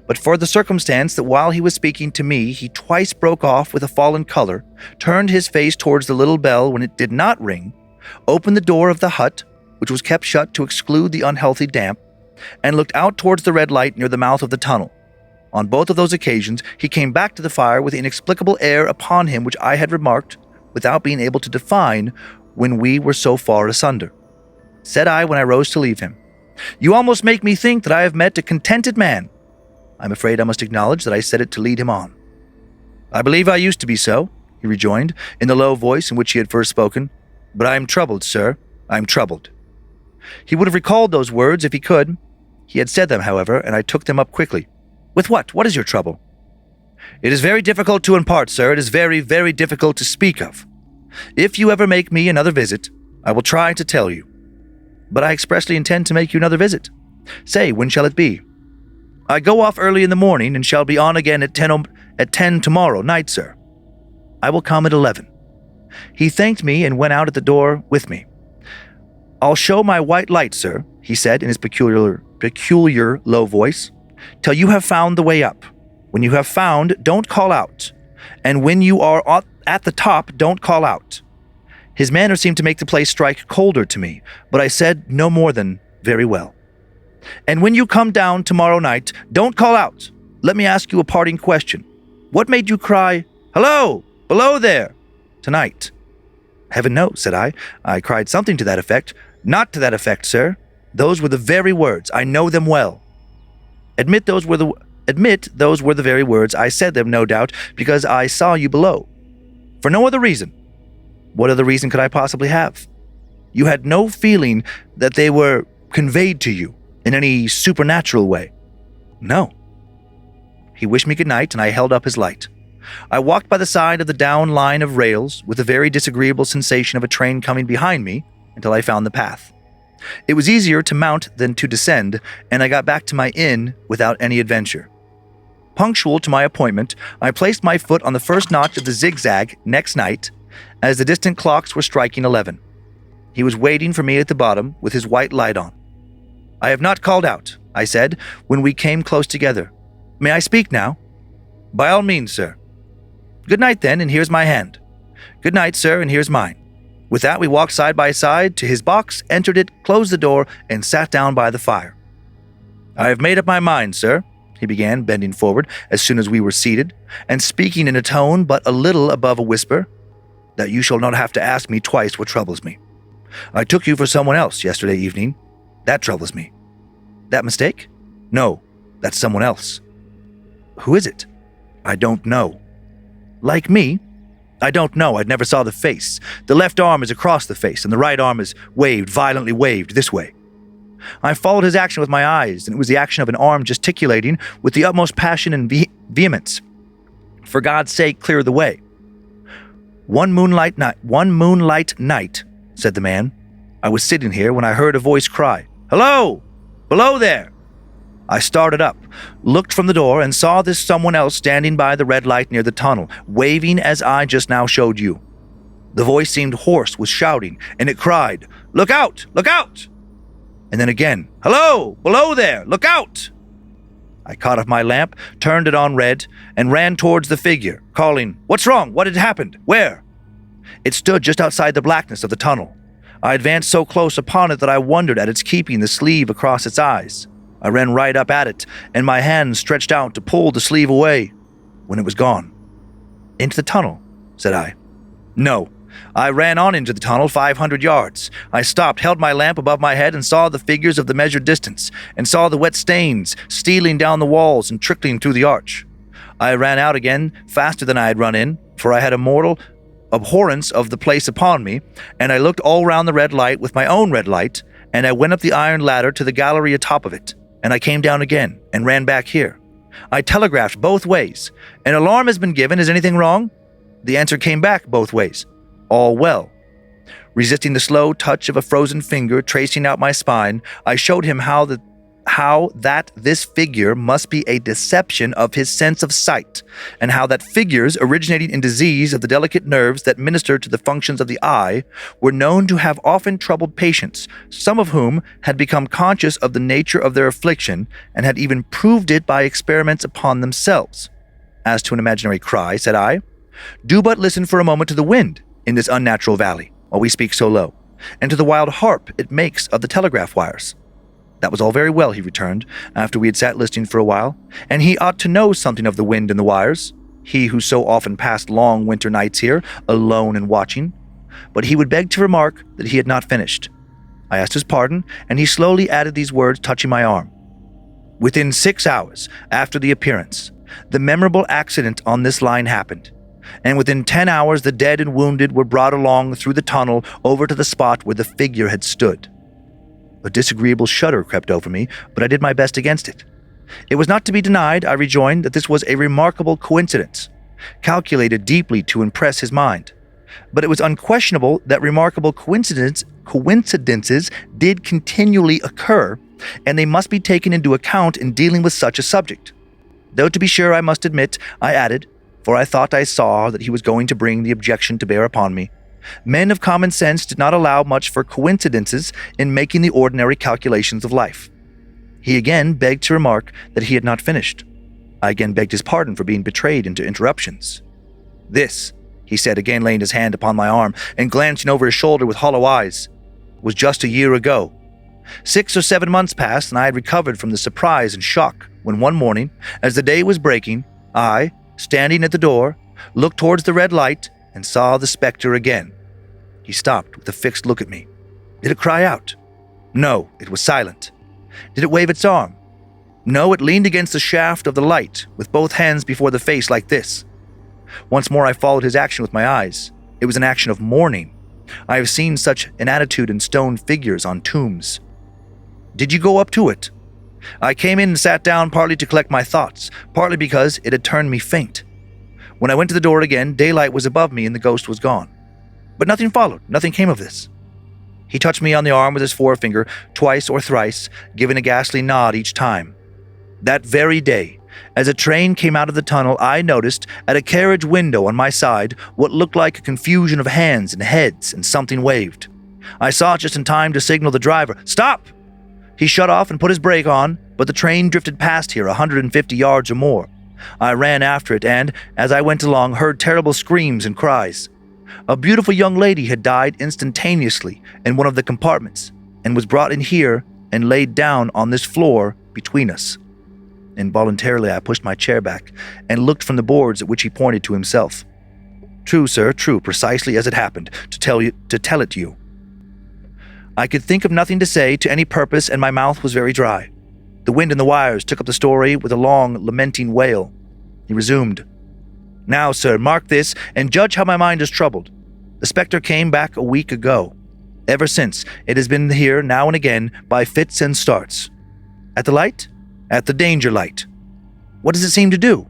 Speaker 3: But for the circumstance that while he was speaking to me, he twice broke off with a fallen color, turned his face towards the little bell when it did not ring, opened the door of the hut, which was kept shut to exclude the unhealthy damp, and looked out towards the red light near the mouth of the tunnel. On both of those occasions, he came back to the fire with the inexplicable air upon him which I had remarked, without being able to define when we were so far asunder. Said I when I rose to leave him, "You almost make me think that I have met a contented man." I'm afraid I must acknowledge that I said it to lead him on. "I believe I used to be so," he rejoined, in the low voice in which he had first spoken. "But I am troubled, sir. I am troubled." He would have recalled those words if he could. He had said them, however, and I took them up quickly. "With what? What is your trouble?" "It is very difficult to impart, sir. It is very, very difficult to speak of. If you ever make me another visit, I will try to tell you." "But I expressly intend to make you another visit. Say, when shall it be?" "I go off early in the morning and shall be on again at 10 tomorrow night, sir." "I will come at 11. He thanked me and went out at the door with me. "I'll show my white light, sir," he said in his peculiar low voice, "till you have found the way up. When you have found, don't call out. And when you are at the top, don't call out." His manner seemed to make the place strike colder to me, but I said no more than, "Very well." "And when you come down tomorrow night, don't call out. Let me ask you a parting question. What made you cry, 'Hello, below there,' tonight?" "Heaven knows," said I. "I cried something to that effect." "Not to that effect, sir. Those were the very words. I know them well." Admit those were the very words. I said them, no doubt, because I saw you below. For no other reason." "What other reason could I possibly have?" "You had no feeling that they were conveyed to you in any supernatural way?" "No." He wished me good night, and I held up his light. I walked by the side of the down line of rails with a very disagreeable sensation of a train coming behind me until I found the path. It was easier to mount than to descend, and I got back to my inn without any adventure. Punctual to my appointment, I placed my foot on the first notch of the zigzag next night as the distant clocks were striking 11. He was waiting for me at the bottom with his white light on. "I have not called out," I said when we came close together. "May I speak now?" "By all means, sir." "Good night, then, and here's my hand." "Good night, sir, and here's mine." With that, we walked side by side to his box, entered it, closed the door, and sat down by the fire. "I have made up my mind, sir," he began, bending forward as soon as we were seated, and speaking in a tone but a little above a whisper, "that you shall not have to ask me twice what troubles me. I took you for someone else yesterday evening. That troubles me." "That mistake?" "No, that's someone else." "Who is it?" "I don't know." "Like me?" "I don't know. I never saw the face. The left arm is across the face, and the right arm is violently waved this way." I followed his action with my eyes, and it was the action of an arm gesticulating with the utmost passion and vehemence. "For God's sake, clear the way." One moonlight night, said the man. "I was sitting here when I heard a voice cry, 'Hello! Below there!' I started up, looked from the door, and saw this someone else standing by the red light near the tunnel, waving as I just now showed you. The voice seemed hoarse with shouting, and it cried, 'Look out! Look out!' And then again, 'Hello! Below there! Look out!' I caught up my lamp, turned it on red, and ran towards the figure, calling, 'What's wrong? What had happened? Where?' It stood just outside the blackness of the tunnel. I advanced so close upon it that I wondered at its keeping the sleeve across its eyes. I ran right up at it, and my hand stretched out to pull the sleeve away, when it was gone." "Into the tunnel?" said I. "No. I ran on into the tunnel 500 yards. I stopped, held my lamp above my head, and saw the figures of the measured distance, and saw the wet stains stealing down the walls and trickling through the arch. I ran out again faster than I had run in, for I had a mortal abhorrence of the place upon me, and I looked all round the red light with my own red light, and I went up the iron ladder to the gallery atop of it, and I came down again and ran back here. I telegraphed both ways. 'An alarm has been given. Is anything wrong?' The answer came back both ways. 'All well.' Resisting the slow touch of a frozen finger tracing out my spine, I showed him how that this figure must be a deception of his sense of sight, and how that figures originating in disease of the delicate nerves that minister to the functions of the eye were known to have often troubled patients, some of whom had become conscious of the nature of their affliction and had even proved it by experiments upon themselves. As to an imaginary cry, said I, do but listen for a moment to the wind in this unnatural valley, while we speak so low, and to the wild harp it makes of the telegraph wires. That was all very well, he returned, after we had sat listening for a while, and he ought to know something of the wind and the wires, he who so often passed long winter nights here, alone and watching. But he would beg to remark that he had not finished. I asked his pardon, and he slowly added these words, touching my arm. Within 6 hours after the appearance, the memorable accident on this line happened, and within 10 hours the dead and wounded were brought along through the tunnel over to the spot where the figure had stood. A disagreeable shudder crept over me, but I did my best against it. It was not to be denied, I rejoined, that this was a remarkable coincidence, calculated deeply to impress his mind. But it was unquestionable that remarkable coincidences did continually occur, and they must be taken into account in dealing with such a subject. Though to be sure, I must admit, I added, for I thought I saw that he was going to bring the objection to bear upon me, men of common sense did not allow much for coincidences in making the ordinary calculations of life. He again begged to remark that he had not finished. I again begged his pardon for being betrayed into interruptions. This, he said, again laying his hand upon my arm and glancing over his shoulder with hollow eyes, was just a year ago. 6 or 7 months passed, and I had recovered from the surprise and shock when one morning, as the day was breaking, I, standing at the door, looked towards the red light and saw the spectre again. He stopped with a fixed look at me. Did it cry out? No, it was silent. Did it wave its arm? No, it leaned against the shaft of the light, with both hands before the face like this. Once more I followed his action with my eyes. It was an action of mourning. I have seen such an attitude in stone figures on tombs. Did you go up to it? I came in and sat down, partly to collect my thoughts, partly because it had turned me faint. When I went to the door again, daylight was above me and the ghost was gone. But nothing followed, nothing came of this. He touched me on the arm with his forefinger twice or thrice, giving a ghastly nod each time. That very day, as a train came out of the tunnel, I noticed at a carriage window on my side what looked like a confusion of hands and heads, and something waved. I saw it just in time to signal the driver, "Stop!" He shut off and put his brake on, but the train drifted past here 150 yards or more. I ran after it and, as I went along, heard terrible screams and cries. A beautiful young lady had died instantaneously in one of the compartments and was brought in here and laid down on this floor between us. Involuntarily, I pushed my chair back and looked from the boards at which he pointed to himself. True, sir, true, precisely as it happened, to tell it to you. I could think of nothing to say to any purpose, and my mouth was very dry. The wind and the wires took up the story with a long, lamenting wail. He resumed. Now, sir, mark this, and judge how my mind is troubled. The spectre came back a week ago. Ever since, it has been here now and again by fits and starts. At the light? At the danger light. What does it seem to do?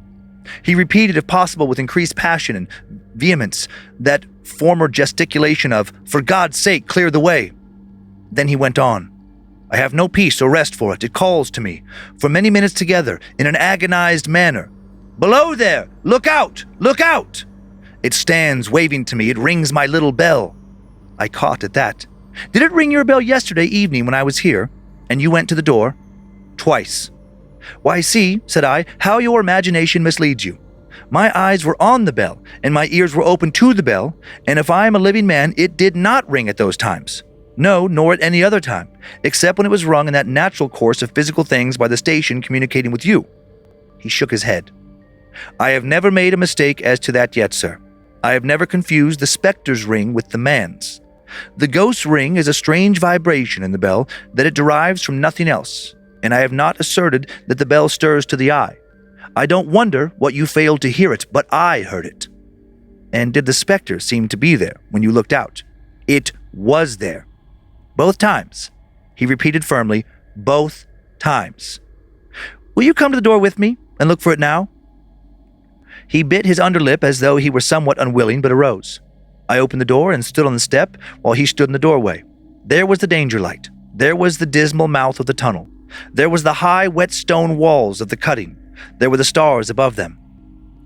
Speaker 3: He repeated, if possible with increased passion and vehemence, that former gesticulation of, "For God's sake, clear the way." Then he went on. I have no peace or rest for it. It calls to me, for many minutes together, in an agonized manner. "Below there! Look out! Look out!" It stands waving to me. It rings my little bell. I caught at that. Did it ring your bell yesterday evening when I was here, and you went to the door? Twice. Why, see, said I, how your imagination misleads you. My eyes were on the bell, and my ears were open to the bell, and if I am a living man, it did not ring at those times. No, nor at any other time, except when it was rung in that natural course of physical things by the station communicating with you. He shook his head. I have never made a mistake as to that yet, sir. I have never confused the spectre's ring with the man's. The ghost's ring is a strange vibration in the bell that it derives from nothing else, and I have not asserted that the bell stirs to the eye. I don't wonder what you failed to hear it, but I heard it. And did the spectre seem to be there when you looked out? It was there. Both times, he repeated firmly, both times. Will you come to the door with me and look for it now? He bit his underlip as though he were somewhat unwilling, but arose. I opened the door and stood on the step while he stood in the doorway. There was the danger light. There was the dismal mouth of the tunnel. There was the high, wet stone walls of the cutting. There were the stars above them.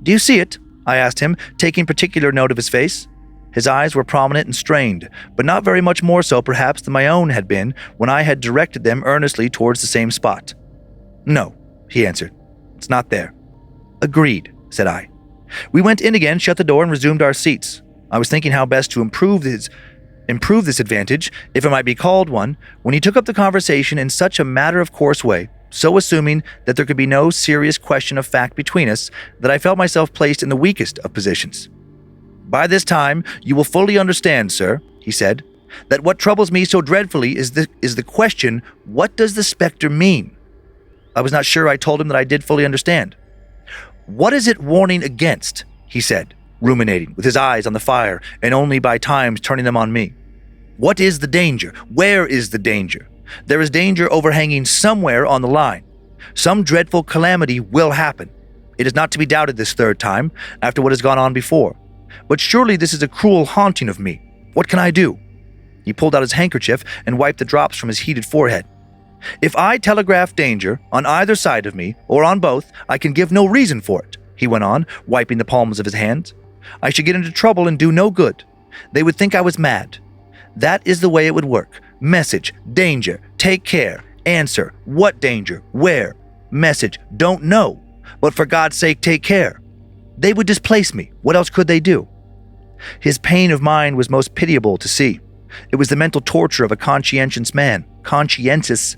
Speaker 3: "Do you see it?" I asked him, taking particular note of his face. His eyes were prominent and strained, but not very much more so perhaps than my own had been when I had directed them earnestly towards the same spot. "No," he answered. "It's not there." "Agreed," said I. We went in again, shut the door, and resumed our seats. I was thinking how best to improve this advantage, if it might be called one, when he took up the conversation in such a matter-of-course way, so assuming that there could be no serious question of fact between us, that I felt myself placed in the weakest of positions. "By this time, you will fully understand, sir," he said, "that what troubles me so dreadfully is the question, what does the specter mean?" I was not sure I told him that I did fully understand. "What is it warning against?" he said, ruminating, with his eyes on the fire, and only by times turning them on me. "What is the danger? Where is the danger? There is danger overhanging somewhere on the line. Some dreadful calamity will happen. It is not to be doubted this third time, after what has gone on before. But surely this is a cruel haunting of me. What can I do?" He pulled out his handkerchief and wiped the drops from his heated forehead. "If I telegraph danger on either side of me, or on both, I can give no reason for it," he went on, wiping the palms of his hands. "I should get into trouble and do no good. They would think I was mad. That is the way it would work. Message, danger, take care, answer, what danger, where, message, don't know, but for God's sake take care. They would displace me. What else could they do?" His pain of mind was most pitiable to see. It was the mental torture of a conscientious man. Conscientious,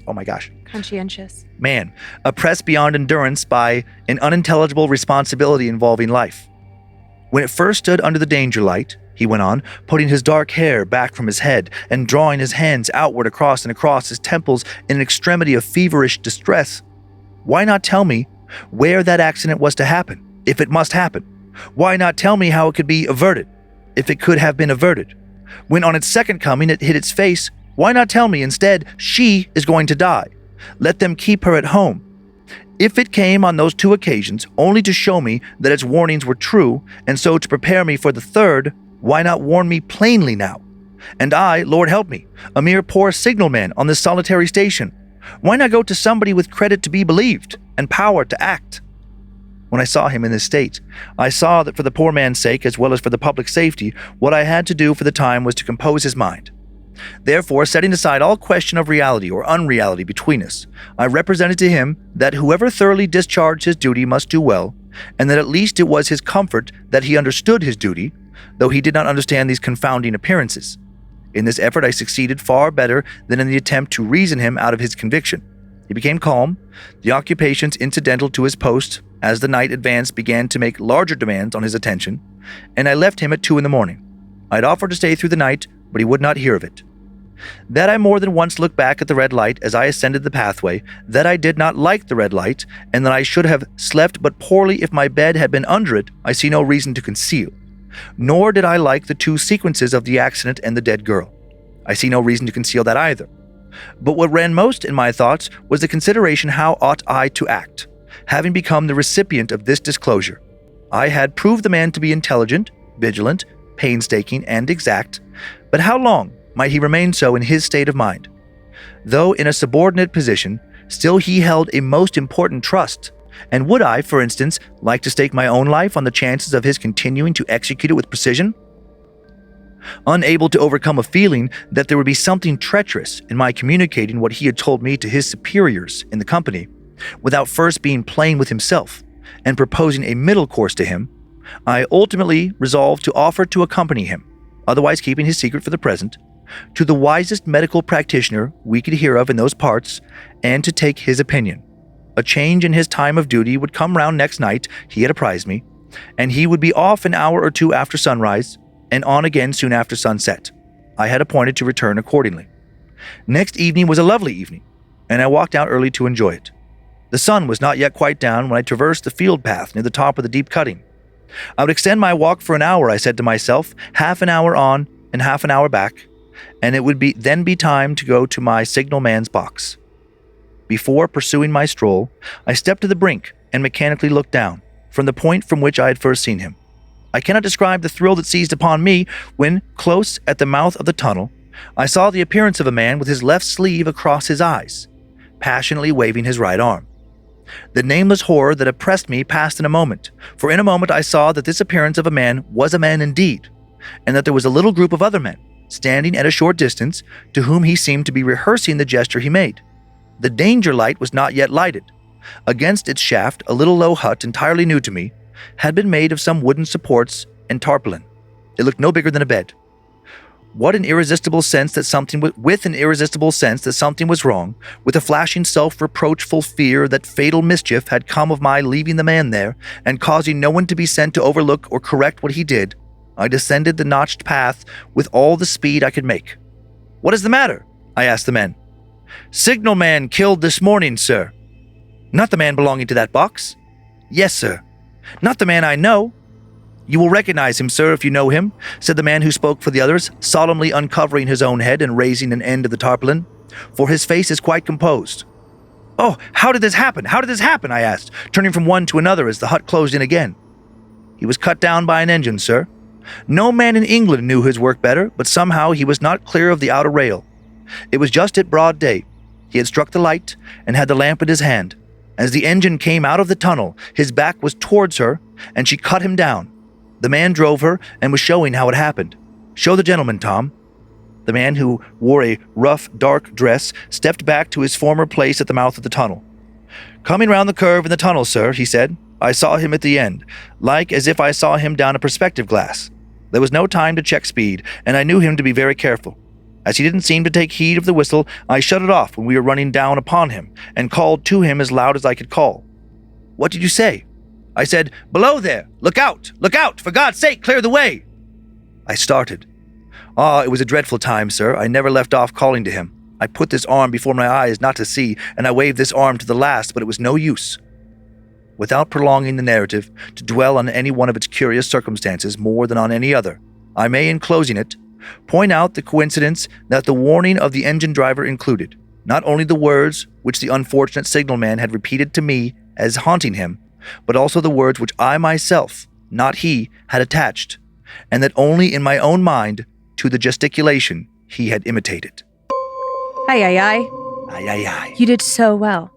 Speaker 3: oh my gosh.
Speaker 1: Conscientious.
Speaker 3: Man, oppressed beyond endurance by an unintelligible responsibility involving life. "When it first stood under the danger light," he went on, putting his dark hair back from his head and drawing his hands outward across and across his temples in an extremity of feverish distress, "why not tell me where that accident was to happen, if it must happen? Why not tell me how it could be averted, if it could have been averted? When on its second coming it hit its face, why not tell me instead she is going to die? Let them keep her at home. If it came on those 2 occasions only to show me that its warnings were true, and so to prepare me for the third, why not warn me plainly now? And I, Lord help me, a mere poor signalman on this solitary station, why not go to somebody with credit to be believed and power to act?" When I saw him in this state, I saw that for the poor man's sake, as well as for the public safety, what I had to do for the time was to compose his mind. Therefore, setting aside all question of reality or unreality between us, I represented to him that whoever thoroughly discharged his duty must do well, and that at least it was his comfort that he understood his duty, though he did not understand these confounding appearances. In this effort I succeeded far better than in the attempt to reason him out of his conviction. He became calm. The occupations incidental to his post, as the night advanced, began to make larger demands on his attention, and I left him at 2 a.m. I had offered to stay through the night, but he would not hear of it. That I more than once looked back at the red light as I ascended the pathway, that I did not like the red light, and that I should have slept but poorly if my bed had been under it, I see no reason to conceal. Nor did I like the 2 sequences of the accident and the dead girl. I see no reason to conceal that either. But what ran most in my thoughts was the consideration how ought I to act, having become the recipient of this disclosure. I had proved the man to be intelligent, vigilant, painstaking, and exact, but how long might he remain so in his state of mind? Though in a subordinate position, still he held a most important trust, and would I, for instance, like to stake my own life on the chances of his continuing to execute it with precision? Unable to overcome a feeling that there would be something treacherous in my communicating what he had told me to his superiors in the company, without first being plain with himself and proposing a middle course to him, I ultimately resolved to offer to accompany him, otherwise keeping his secret for the present, to the wisest medical practitioner we could hear of in those parts, and to take his opinion. A change in his time of duty would come round next night, he had apprised me, and he would be off an hour or 2 after sunrise, and on again soon after sunset. I had appointed to return accordingly. Next evening was a lovely evening, and I walked out early to enjoy it. The sun was not yet quite down when I traversed the field path near the top of the deep cutting. I would extend my walk for an hour, I said to myself, half an hour on and half an hour back, and it would then be time to go to my signalman's box. Before pursuing my stroll, I stepped to the brink and mechanically looked down, from the point from which I had first seen him. I cannot describe the thrill that seized upon me when, close at the mouth of the tunnel, I saw the appearance of a man with his left sleeve across his eyes, passionately waving his right arm. The nameless horror that oppressed me passed in a moment, for in a moment I saw that this appearance of a man was a man indeed, and that there was a little group of other men, standing at a short distance, to whom he seemed to be rehearsing the gesture he made. The danger light was not yet lighted. Against its shaft, a little low hut, entirely new to me, had been made of some wooden supports and tarpaulin. It looked no bigger than a bed. With an irresistible sense that something was wrong, with a flashing self-reproachful fear that fatal mischief had come of my leaving the man there, and causing no one to be sent to overlook or correct what he did, I descended the notched path with all the speed I could make. "What is the matter?" I asked the men. "Signal man killed this morning, sir." "Not the man belonging to that box?" "Yes, sir." "Not the man I know?" "You will recognize him, sir, if you know him," said the man who spoke for the others, solemnly uncovering his own head and raising an end of the tarpaulin, "for his face is quite composed." "Oh, how did this happen? How did this happen?" I asked, turning from one to another as the hut closed in again. "He was cut down by an engine, sir. No man in England knew his work better, but somehow he was not clear of the outer rail. It was just at broad day. He had struck the light and had the lamp in his hand. As the engine came out of the tunnel, his back was towards her, and she cut him down. The man drove her and was showing how it happened. Show the gentleman, Tom." The man, who wore a rough, dark dress, stepped back to his former place at the mouth of the tunnel. "Coming round the curve in the tunnel, sir," he said. "I saw him at the end, like as if I saw him down a perspective glass. There was no time to check speed, and I knew him to be very careful. As he didn't seem to take heed of the whistle, I shut it off when we were running down upon him, and called to him as loud as I could call." "What did you say?" "I said, 'Below there! Look out! Look out! For God's sake, clear the way!'" I started. It was a dreadful time, sir. I never left off calling to him. I put this arm before my eyes not to see, and I waved this arm to the last, but it was no use. Without prolonging the narrative to dwell on any one of its curious circumstances more than on any other, I may, in closing it, point out the coincidence that the warning of the engine driver included not only the words which the unfortunate signalman had repeated to me as haunting him, but also the words which I myself, not he, had attached, and that only in my own mind, to the gesticulation he had imitated.
Speaker 1: Aye, aye, aye.
Speaker 3: Aye, aye, aye.
Speaker 1: You did so well.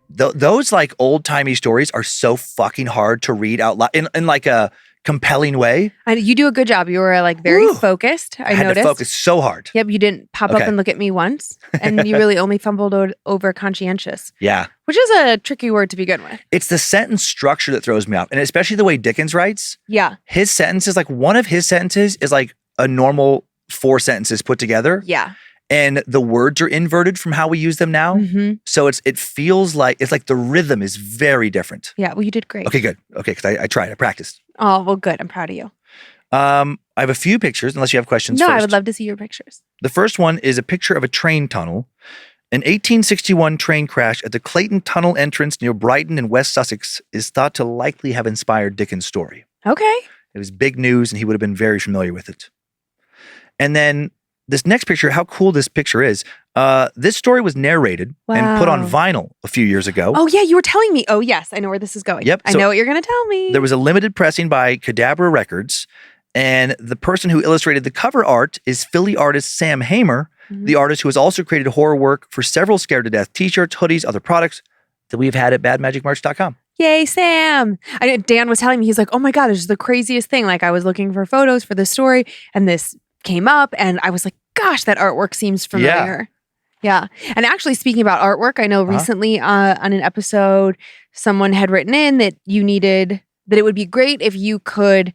Speaker 3: Those like old-timey stories are so fucking hard to read out loud in like a compelling way.
Speaker 1: You do a good job. You were like very focused. I
Speaker 3: had
Speaker 1: noticed.
Speaker 3: to focus so hard.
Speaker 1: Yep, you didn't pop up and look at me once, and you really only fumbled over conscientious.
Speaker 3: Yeah.
Speaker 1: Which is a tricky word to begin with.
Speaker 3: It's the sentence structure that throws me off, and especially the way Dickens writes.
Speaker 1: Yeah.
Speaker 3: His sentences, like one of his sentences is like a normal 4 sentences put together.
Speaker 1: Yeah.
Speaker 3: And the words are inverted from how we use them now.
Speaker 1: Mm-hmm.
Speaker 3: So it feels like, it's like the rhythm is very different.
Speaker 1: Yeah, well, you did great.
Speaker 3: Okay, good. Okay, because I tried. I practiced.
Speaker 1: Oh, well, good. I'm proud of you.
Speaker 3: I have a few pictures, unless you have questions
Speaker 1: No,
Speaker 3: first.
Speaker 1: I would love to see your pictures.
Speaker 3: The first one is a picture of a train tunnel. An 1861 train crash at the Clayton Tunnel entrance near Brighton in West Sussex is thought to likely have inspired Dickens' story.
Speaker 1: Okay.
Speaker 3: It was big news, and he would have been very familiar with it. And then this next picture, how cool this picture is. This story was narrated and put on vinyl a few years ago.
Speaker 1: Oh, yeah, you were telling me. Oh, yes, I know where this is going.
Speaker 3: Yep.
Speaker 1: I know what you're going to tell me.
Speaker 3: There was a limited pressing by Cadabra Records, and the person who illustrated the cover art is Philly artist Sam Hamer, the artist who has also created horror work for several Scared to Death t-shirts, hoodies, other products that we've had at badmagicmerch.com.
Speaker 1: Yay, Sam. Dan was telling me, he's like, oh my God, this is the craziest thing. Like, I was looking for photos for this story, and this came up, and I was like, gosh, that artwork seems familiar. Yeah. And actually, speaking about artwork, I know recently on an episode, someone had written in that it would be great if you could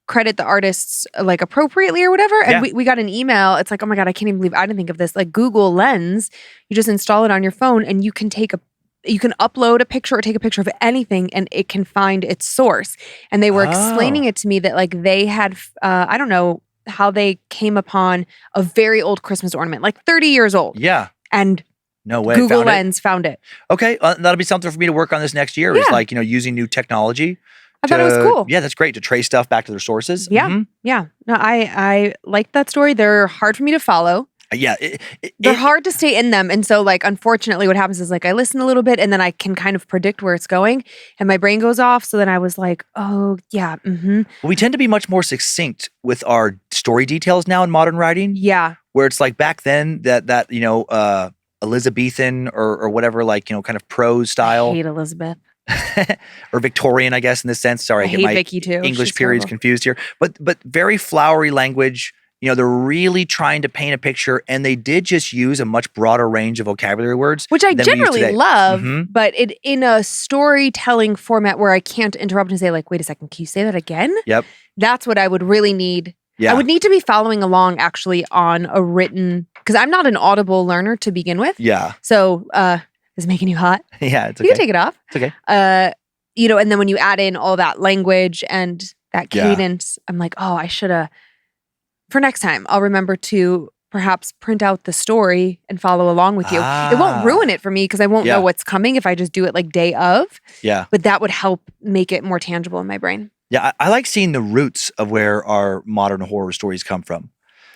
Speaker 1: credit the artists like appropriately or whatever. And we got an email. It's like, oh my God, I can't even believe I didn't think of this. Like Google Lens, you just install it on your phone and you can upload a picture or take a picture of anything and it can find its source. And they were explaining it to me that like they had, I don't know how they came upon a very old Christmas ornament, like 30 years old.
Speaker 3: Yeah.
Speaker 1: And
Speaker 3: no way.
Speaker 1: Google Lens found it.
Speaker 3: Okay. That'll be something for me to work on this next year. Is like, using new technology.
Speaker 1: I thought it was cool.
Speaker 3: Yeah, that's great to trace stuff back to their sources.
Speaker 1: Yeah. Yeah. No, I liked that story. They're hard for me to follow.
Speaker 3: Yeah.
Speaker 1: They're hard to stay in them. And so like, unfortunately what happens is like, I listen a little bit and then I can kind of predict where it's going and my brain goes off. So then I was like, oh yeah. Mm-hmm.
Speaker 3: We tend to be much more succinct with our story details now in modern writing.
Speaker 1: Yeah.
Speaker 3: Where it's like back then that Elizabethan or whatever, like, kind of prose style.
Speaker 1: I hate Elizabeth.
Speaker 3: Or Victorian, I guess, in this sense. Sorry,
Speaker 1: I
Speaker 3: get
Speaker 1: hate
Speaker 3: my
Speaker 1: Vicky too.
Speaker 3: English
Speaker 1: She's
Speaker 3: periods
Speaker 1: horrible.
Speaker 3: confused here. But very flowery language. They're really trying to paint a picture, and they did just use a much broader range of vocabulary words,
Speaker 1: which I
Speaker 3: than we use
Speaker 1: generally
Speaker 3: today.
Speaker 1: love,
Speaker 3: Mhm.
Speaker 1: but it in a storytelling format where I can't interrupt and say like, wait a second, can you say that again?
Speaker 3: Yep.
Speaker 1: That's what I would really need.
Speaker 3: Yeah.
Speaker 1: I would need to be following along actually on a written, because I'm not an audible learner to begin with.
Speaker 3: Yeah.
Speaker 1: So is it making you hot?
Speaker 3: Yeah. It's
Speaker 1: You
Speaker 3: okay.
Speaker 1: can take it off.
Speaker 3: It's okay.
Speaker 1: And then when you add in all that language and that
Speaker 3: Yeah.
Speaker 1: cadence, I'm like, oh, I should have. For next time, I'll remember to perhaps print out the story and follow along with you. It won't ruin it for me because I won't
Speaker 3: Yeah.
Speaker 1: know what's coming if I just do it like day of.
Speaker 3: Yeah.
Speaker 1: But that would help make it more tangible in my brain.
Speaker 3: Yeah. I like seeing the roots of where our modern horror stories come from.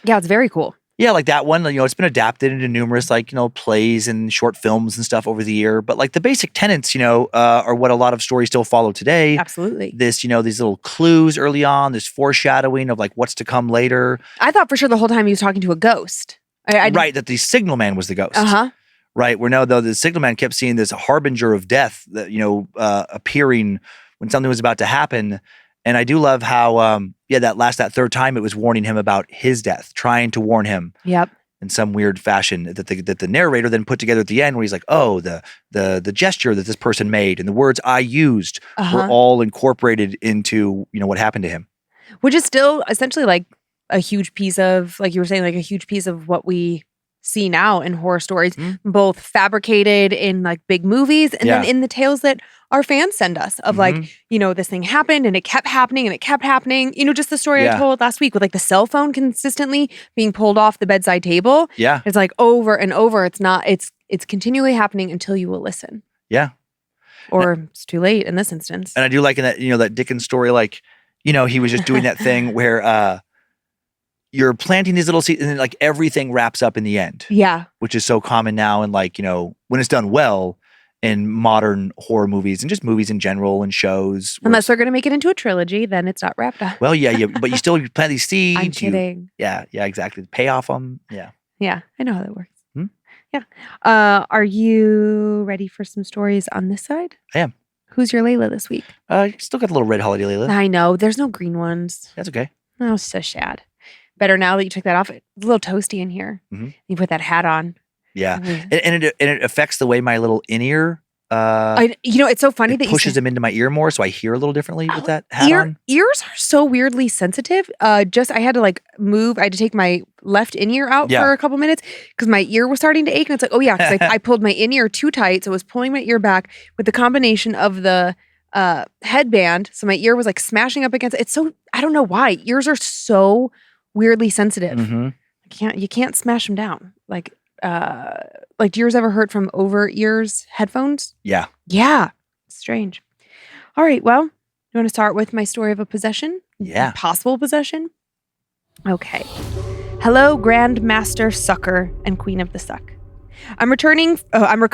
Speaker 1: Yeah, it's very cool.
Speaker 3: Yeah, like that one, it's been adapted into numerous plays and short films and stuff over the year. But like the basic tenets, are what a lot of stories still follow today.
Speaker 1: Absolutely.
Speaker 3: These little clues early on, this foreshadowing of like what's to come later.
Speaker 1: I thought for sure the whole time he was talking to a ghost.
Speaker 3: Right, that the signal man was the ghost.
Speaker 1: Uh-huh.
Speaker 3: Right, where no, though the signal man kept seeing this harbinger of death that, appearing when something was about to happen. And I do love how, that third time it was warning him about his death, trying to warn him
Speaker 1: Yep.
Speaker 3: in some weird fashion that the narrator then put together at the end, where he's like, oh, the gesture that this person made and the words I used were all incorporated into, what happened to him.
Speaker 1: Which is still essentially like a huge piece of, like you were saying, like a huge piece of what we see now in horror stories, both fabricated in like big movies and then in the tales that our fans send us of like, this thing happened and it kept happening and it kept happening. Just the story I told last week with like the cell phone consistently being pulled off the bedside table.
Speaker 3: Yeah.
Speaker 1: It's like over and over. It's continually happening until you will listen.
Speaker 3: Yeah.
Speaker 1: Or it's too late in this instance.
Speaker 3: And I do like in that, that Dickens story, like, he was just doing that thing where you're planting these little seeds and then like everything wraps up in the end.
Speaker 1: Yeah.
Speaker 3: Which is so common now. And like, when it's done well in modern horror movies and just movies in general and shows.
Speaker 1: Unless they're going to make it into a trilogy, then it's not wrapped up.
Speaker 3: Well, yeah, but you still plant these seeds.
Speaker 1: I'm kidding.
Speaker 3: Yeah, exactly. Pay off them. Yeah.
Speaker 1: Yeah, I know how that works. Yeah. Are you ready for some stories on this side?
Speaker 3: I am.
Speaker 1: Who's your Layla this week?
Speaker 3: Still got the little red holiday Layla.
Speaker 1: I know. There's no green ones.
Speaker 3: That's okay.
Speaker 1: Oh, so sad. Better now that you took that off. It's a little toasty in here. You put that hat on.
Speaker 3: Yeah. And it affects the way my little in-ear
Speaker 1: it's so funny that you
Speaker 3: pushes them into my ear more, so I hear a little differently with that hat on.
Speaker 1: Ears are so weirdly sensitive. I had to like move. I had to take my left in-ear out for a couple minutes because my ear was starting to ache. And it's like, oh yeah, because I pulled my in-ear too tight. So it was pulling my ear back with the combination of the headband. So my ear was like smashing up against it. It's so, I don't know why. Ears are so weirdly sensitive. You can't smash them down. Like, do yours ever hurt from over ears headphones?
Speaker 3: Yeah.
Speaker 1: Yeah. Strange. All right. Well, you want to start with my story of a possession?
Speaker 3: Yeah.
Speaker 1: A possible possession? Okay. Hello, Grand Master Sucker and Queen of the Suck. I'm returning from a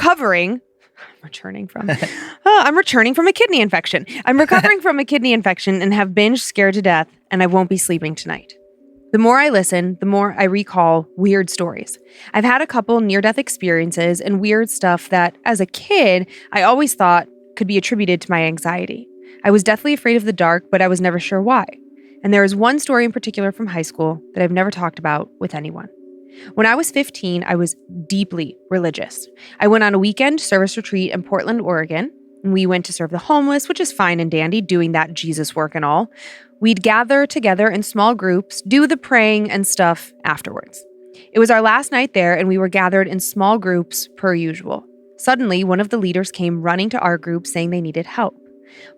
Speaker 1: kidney infection. I'm recovering from a kidney infection and have binge scared to death, and I won't be sleeping tonight. The more I listen, the more I recall weird stories. I've had a couple near-death experiences and weird stuff that, as a kid, I always thought could be attributed to my anxiety. I was deathly afraid of the dark, but I was never sure why. And there is one story in particular from high school that I've never talked about with anyone. When I was 15, I was deeply religious. I went on a weekend service retreat in Portland, Oregon. And we went to serve the homeless, which is fine and dandy, doing that Jesus work and all. We'd gather together in small groups, do the praying and stuff afterwards. It was our last night there, and we were gathered in small groups per usual. Suddenly, one of the leaders came running to our group saying they needed help.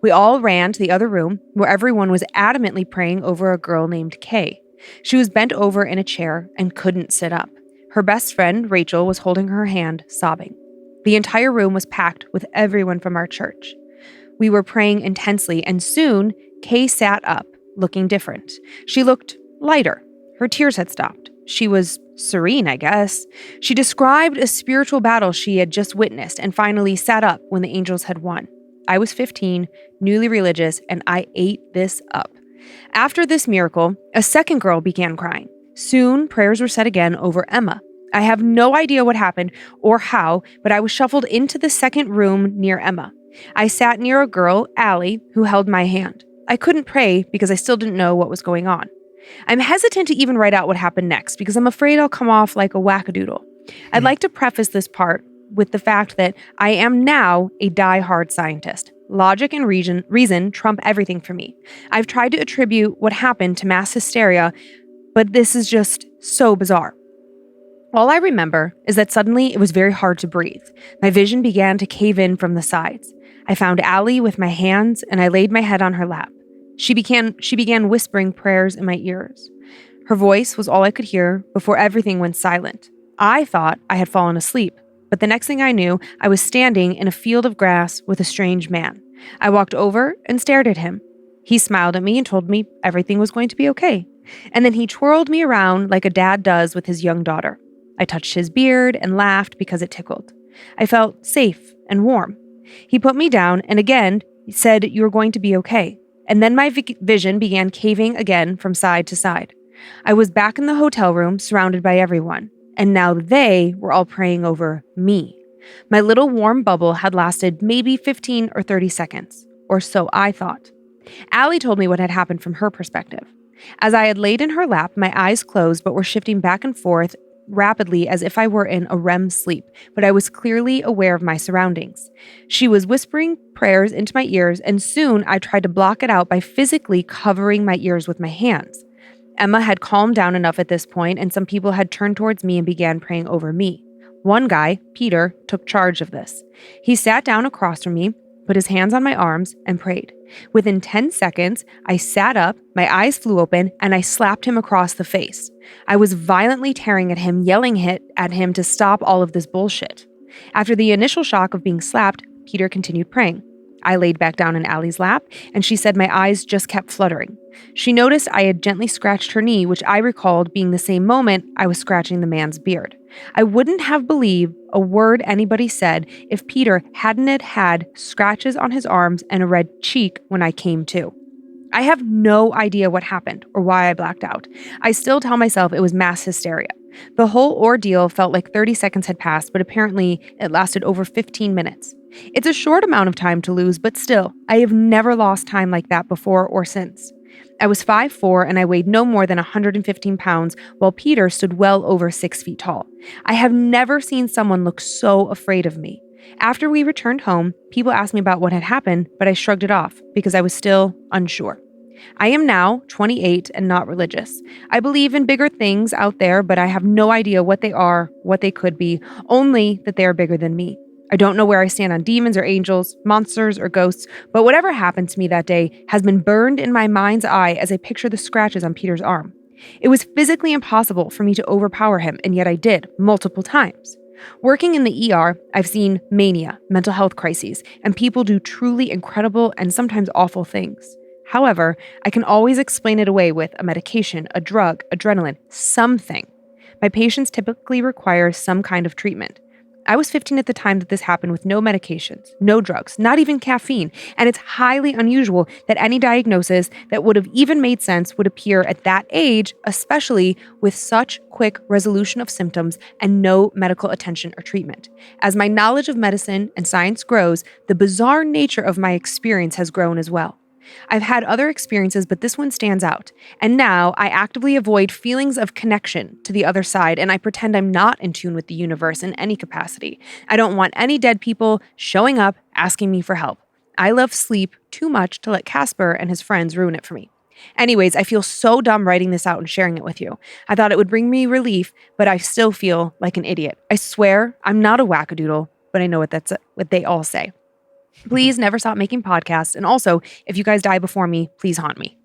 Speaker 1: We all ran to the other room where everyone was adamantly praying over a girl named Kay. She was bent over in a chair and couldn't sit up. Her best friend, Rachel, was holding her hand, sobbing. The entire room was packed with everyone from our church. We were praying intensely, and soon, Kay sat up, looking different. She looked lighter. Her tears had stopped. She was serene, I guess. She described a spiritual battle she had just witnessed and finally sat up when the angels had won. I was 15, newly religious, and I ate this up. After this miracle, a second girl began crying. Soon, prayers were said again over Emma. I have no idea what happened or how, but I was shuffled into the second room near Emma. I sat near a girl, Allie, who held my hand. I couldn't pray because I still didn't know what was going on. I'm hesitant to even write out what happened next because I'm afraid I'll come off like a wackadoodle. I'd like to preface this part with the fact that I am now a die-hard scientist. Logic and reason trump everything for me. I've tried to attribute what happened to mass hysteria, but this is just so bizarre. All I remember is that suddenly it was very hard to breathe. My vision began to cave in from the sides. I found Allie with my hands and I laid my head on her lap. She began whispering prayers in my ears. Her voice was all I could hear before everything went silent. I thought I had fallen asleep, but the next thing I knew, I was standing in a field of grass with a strange man. I walked over and stared at him. He smiled at me and told me everything was going to be okay. And then he twirled me around like a dad does with his young daughter. I touched his beard and laughed because it tickled. I felt safe and warm. He put me down and again said, "You are going to be okay." And then my vision began caving again from side to side. I was back in the hotel room, surrounded by everyone. And now they were all praying over me. My little warm bubble had lasted maybe 15 or 30 seconds, or so I thought. Allie told me what had happened from her perspective. As I had laid in her lap, my eyes closed but were shifting back and forth rapidly as if I were in a REM sleep, but I was clearly aware of my surroundings. She was whispering prayers into my ears, and soon I tried to block it out by physically covering my ears with my hands. Emma had calmed down enough at this point, and some people had turned towards me and began praying over me. One guy, Peter, took charge of this. He sat down across from me, put his hands on my arms, and prayed. Within 10 seconds, I sat up, my eyes flew open, and I slapped him across the face. I was violently tearing at him, yelling at him to stop all of this bullshit. After the initial shock of being slapped, Peter continued praying. I laid back down in Allie's lap, and she said my eyes just kept fluttering. She noticed I had gently scratched her knee, which I recalled being the same moment I was scratching the man's beard. I wouldn't have believed a word anybody said if Peter hadn't had scratches on his arms and a red cheek when I came to. I have no idea what happened or why I blacked out. I still tell myself it was mass hysteria. The whole ordeal felt like 30 seconds had passed, but apparently it lasted over 15 minutes. It's a short amount of time to lose, but still, I have never lost time like that before or since. I was 5'4" and I weighed no more than 115 pounds, while Peter stood well over 6 feet tall. I have never seen someone look so afraid of me. After we returned home, people asked me about what had happened, but I shrugged it off because I was still unsure. I am now 28 and not religious. I believe in bigger things out there, but I have no idea what they are, what they could be, only that they are bigger than me. I don't know where I stand on demons or angels, monsters or ghosts, but whatever happened to me that day has been burned in my mind's eye as I picture the scratches on Peter's arm. It was physically impossible for me to overpower him, and yet I did, multiple times. Working in the ER, I've seen mania, mental health crises, and people do truly incredible and sometimes awful things. However, I can always explain it away with a medication, a drug, adrenaline, something. My patients typically require some kind of treatment. I was 15 at the time that this happened with no medications, no drugs, not even caffeine, and it's highly unusual that any diagnosis that would have even made sense would appear at that age, especially with such quick resolution of symptoms and no medical attention or treatment. As my knowledge of medicine and science grows, the bizarre nature of my experience has grown as well. I've had other experiences, but this one stands out. And now I actively avoid feelings of connection to the other side, and I pretend I'm not in tune with the universe in any capacity. I don't want any dead people showing up asking me for help. I love sleep too much to let Casper and his friends ruin it for me. Anyways, I feel so dumb writing this out and sharing it with you. I thought it would bring me relief, but I still feel like an idiot. I swear I'm not a wackadoodle, but I know what they all say. Please never stop making podcasts. And also, if you guys die before me, please haunt me.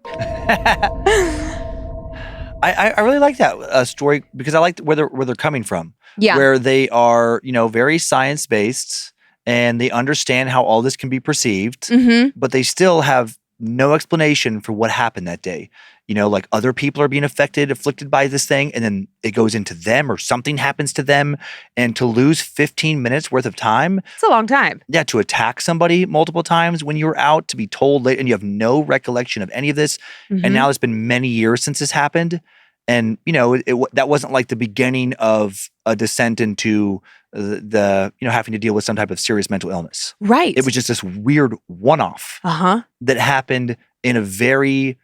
Speaker 3: I really like that story because I like where they're coming from.
Speaker 1: Yeah.
Speaker 3: Where they are, very science-based and they understand how all this can be perceived, but they still have no explanation for what happened that day. You know, like other people are being afflicted by this thing, and then it goes into them or something happens to them. And to lose 15 minutes worth of time.
Speaker 1: It's a long time.
Speaker 3: Yeah, to attack somebody multiple times when you were out, to be told late, and you have no recollection of any of this. And now it's been many years since this happened. And, you know, that wasn't like the beginning of a descent into the having to deal with some type of serious mental illness.
Speaker 1: Right.
Speaker 3: It was just this weird one-off that happened in a very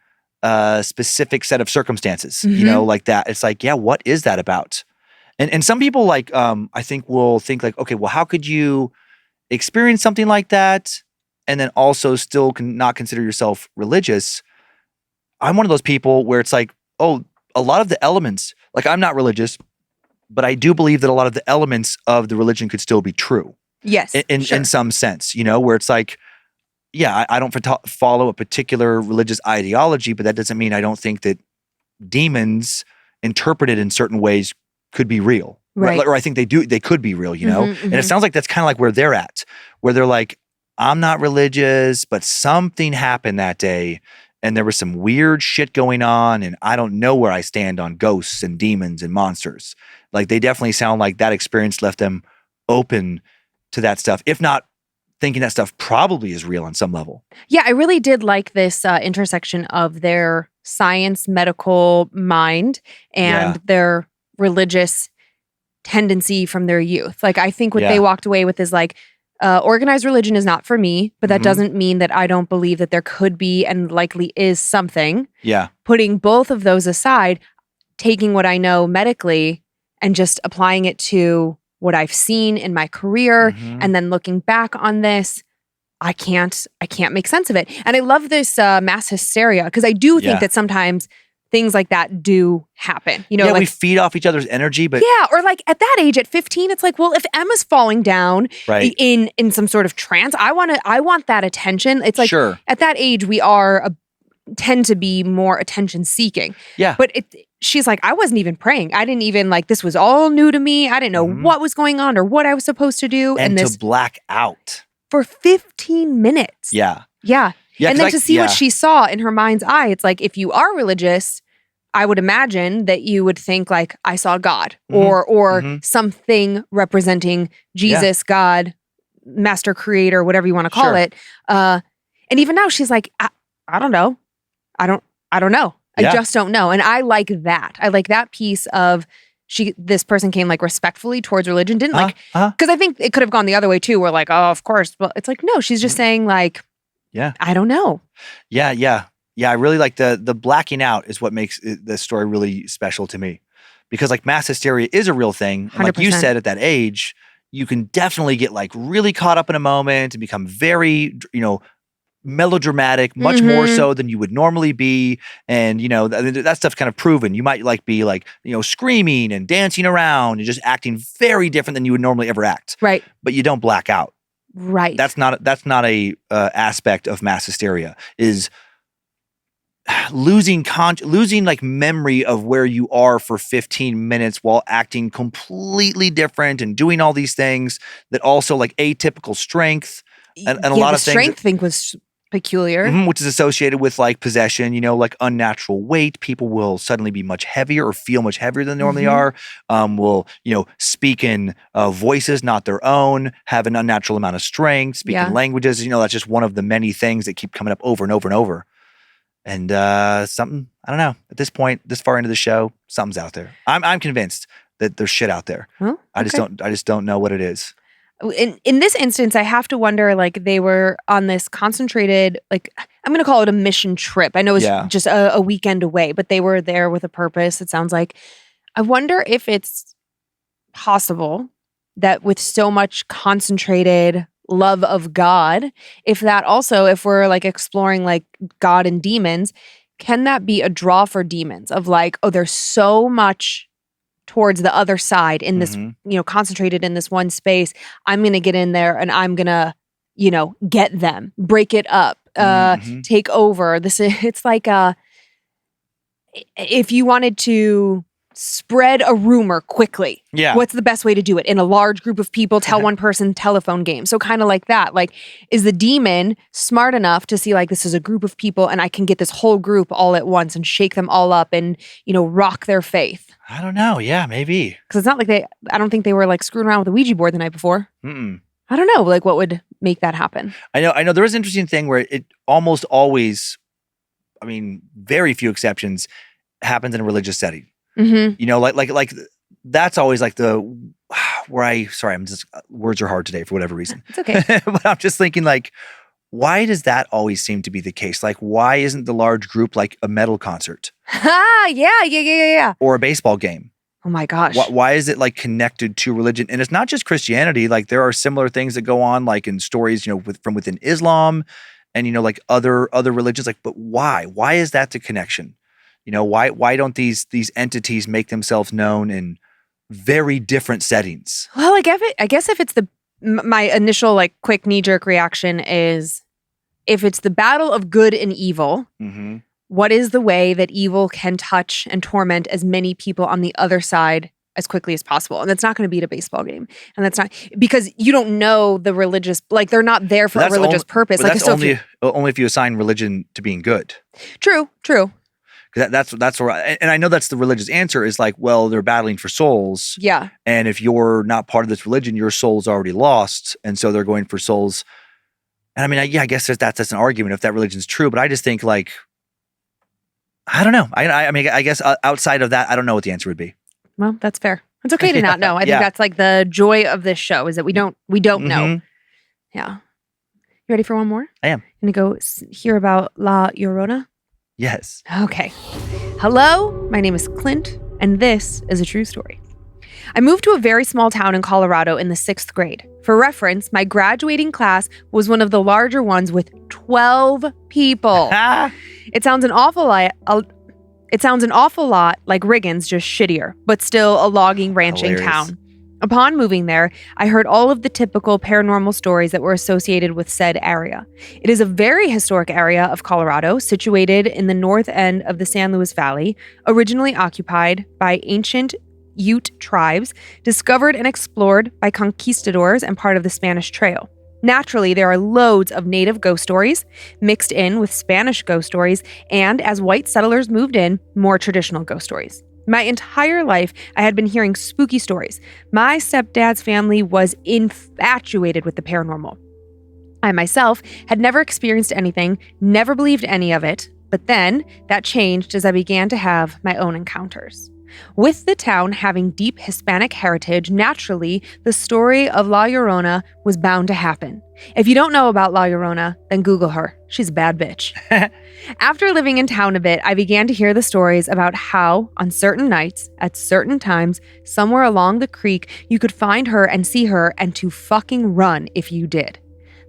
Speaker 3: specific set of circumstances, you know, like that. It's like, yeah, what is that about? And some people like, I think will think like, okay, well, how could you experience something like that and then also still not consider yourself religious? I'm one of those people where it's like, oh, a lot of the elements, like I'm not religious, but I do believe that a lot of the elements of the religion could still be true.
Speaker 1: Yes.
Speaker 3: In some sense, you know, where it's like, yeah, I don't follow a particular religious ideology, but that doesn't mean I don't think that demons interpreted in certain ways could be real.
Speaker 1: Right.
Speaker 3: Or I think they could be real, you know? And it sounds like that's kind of like where they're at, where they're like, I'm not religious, but something happened that day. And there was some weird shit going on, and I don't know where I stand on ghosts and demons and monsters. Like they definitely sound like that experience left them open to that stuff, if not thinking that stuff probably is real on some level.
Speaker 1: Yeah, I really did like this intersection of their science, medical mind and their religious tendency from their youth. Like I think what they walked away with is like, organized religion is not for me, but that doesn't mean that I don't believe that there could be and likely is something.
Speaker 3: Yeah.
Speaker 1: Putting both of those aside, taking what I know medically and just applying it to what I've seen in my career and then looking back on this, I can't make sense of it. And I love this mass hysteria because I do think that sometimes things like that do happen. You know,
Speaker 3: yeah,
Speaker 1: like,
Speaker 3: we feed off each other's energy, but
Speaker 1: yeah, or like at that age, at 15, it's like, well, if Emma's falling down in some sort of trance, I want that attention. It's like at that age, we tend to be more attention seeking.
Speaker 3: Yeah,
Speaker 1: but she's like, I wasn't even praying. I didn't even like, this was all new to me. I didn't know what was going on or what I was supposed to do.
Speaker 3: and
Speaker 1: this
Speaker 3: to black out
Speaker 1: for 15 minutes.
Speaker 3: Yeah.
Speaker 1: Yeah, and then to see what she saw in her mind's eye, it's like, if you are religious, I would imagine that you would think like, I saw God or something representing Jesus, God, master creator, whatever you want to call it. And even now she's like, I don't know. I don't know. I just don't know. And I like that. I like that piece of this person came like respectfully towards religion. Didn't like, because I think it could have gone the other way too. We're like, oh, of course. Well, it's like, no, she's just saying like, I don't know.
Speaker 3: Yeah. I really like the blacking out is what makes the story really special to me, because like mass hysteria is a real thing. And like you said, at that age, you can definitely get like really caught up in a moment and become very, melodramatic, much more so than you would normally be. And, that stuff's kind of proven. You might like be like, screaming and dancing around and just acting very different than you would normally ever act.
Speaker 1: Right.
Speaker 3: But you don't black out.
Speaker 1: Right.
Speaker 3: That's not a aspect of mass hysteria, is losing like memory of where you are for 15 minutes while acting completely different and doing all these things that also like atypical strength and a lot of things.
Speaker 1: The strength thing was peculiar.
Speaker 3: Which is associated with like possession, like unnatural weight. People will suddenly be much heavier or feel much heavier than they normally are. Will, speak in voices not their own, have an unnatural amount of strength, speak in languages. That's just one of the many things that keep coming up over and over and over. And something, I don't know, at this point, this far into the show, something's out there. I'm convinced that there's shit out there.
Speaker 1: Oh, okay.
Speaker 3: I just don't know what it is.
Speaker 1: In this instance, I have to wonder, like, they were on this concentrated, like, I'm going to call it a mission trip. I know it's just a weekend away, but they were there with a purpose, it sounds like. I wonder if it's possible that with so much concentrated love of God, if we're like exploring like God and demons, can that be a draw for demons of like, oh, there's so much towards the other side in this, concentrated in this one space. I'm going to get in there and I'm going to, get them, break it up, take over. It's like, if you wanted to spread a rumor quickly.
Speaker 3: Yeah.
Speaker 1: What's the best way to do it? In a large group of people, tell one person, telephone game. So kind of like that. Like, is the demon smart enough to see like this is a group of people and I can get this whole group all at once and shake them all up and, rock their faith?
Speaker 3: I don't know. Yeah, maybe.
Speaker 1: Because it's not like I don't think they were like screwing around with the Ouija board the night before.
Speaker 3: Mm-mm.
Speaker 1: I don't know, like what would make that happen?
Speaker 3: I know there was an interesting thing where it almost always, very few exceptions, happens in a religious setting.
Speaker 1: Mm-hmm.
Speaker 3: Like that's always like words are hard today for whatever reason.
Speaker 1: It's okay.
Speaker 3: But I'm just thinking like, why does that always seem to be the case? Like, why isn't the large group like a metal concert?
Speaker 1: Yeah.
Speaker 3: Or a baseball game?
Speaker 1: Oh my gosh.
Speaker 3: Why is it like connected to religion? And it's not just Christianity. Like there are similar things that go on like in stories, from within Islam and, like other religions. Like, but why? Why is that the connection? Why don't these entities make themselves known in very different settings?
Speaker 1: Well, I guess if it's my initial like quick knee-jerk reaction is if it's the battle of good and evil,
Speaker 3: mm-hmm.
Speaker 1: What is the way that evil can touch and torment as many people on the other side as quickly as possible? And that's not going to beat a baseball game. And that's not because you don't know the religious, like they're not there for a religious purpose.
Speaker 3: Like
Speaker 1: that's
Speaker 3: only if you assign religion to being good.
Speaker 1: True.
Speaker 3: Because that's where, and I know that's the religious answer is like, well, they're battling for souls.
Speaker 1: Yeah.
Speaker 3: And if you're not part of this religion, your soul's already lost. And so they're going for souls. And I guess that's an argument if that religion's true. But I just think like, I don't know. I guess outside of that, I don't know what the answer would be.
Speaker 1: Well, that's fair. It's okay to not know. I think
Speaker 3: Yeah.
Speaker 1: that's like the joy of this show is that we don't know.
Speaker 3: Mm-hmm.
Speaker 1: Yeah. You ready for one more?
Speaker 3: I am.
Speaker 1: Gonna go hear about La Llorona?
Speaker 3: Yes.
Speaker 1: Okay. Hello, my name is Clint, and this is a true story. I moved to a very small town in Colorado in the 6th grade. For reference, my graduating class was one of the larger ones with 12 people. It sounds an awful lot like Riggins, just shittier, but still a logging ranching
Speaker 3: Hilarious.
Speaker 1: town. Upon moving there, I heard all of the typical paranormal stories that were associated with said area. It is a very historic area of Colorado, situated in the north end of the San Luis Valley, originally occupied by ancient Ute tribes, discovered and explored by conquistadors and part of the Spanish Trail. Naturally, there are loads of native ghost stories mixed in with Spanish ghost stories, and as white settlers moved in, more traditional ghost stories. My entire life, I had been hearing spooky stories. My stepdad's family was infatuated with the paranormal. I myself had never experienced anything, never believed any of it, but then that changed as I began to have my own encounters. With the town having deep Hispanic heritage, naturally, the story of La Llorona was bound to happen. If you don't know about La Llorona, then Google her. She's a bad bitch. After living in town a bit, I began to hear the stories about how, on certain nights, at certain times, somewhere along the creek, you could find her and see her and to fucking run if you did.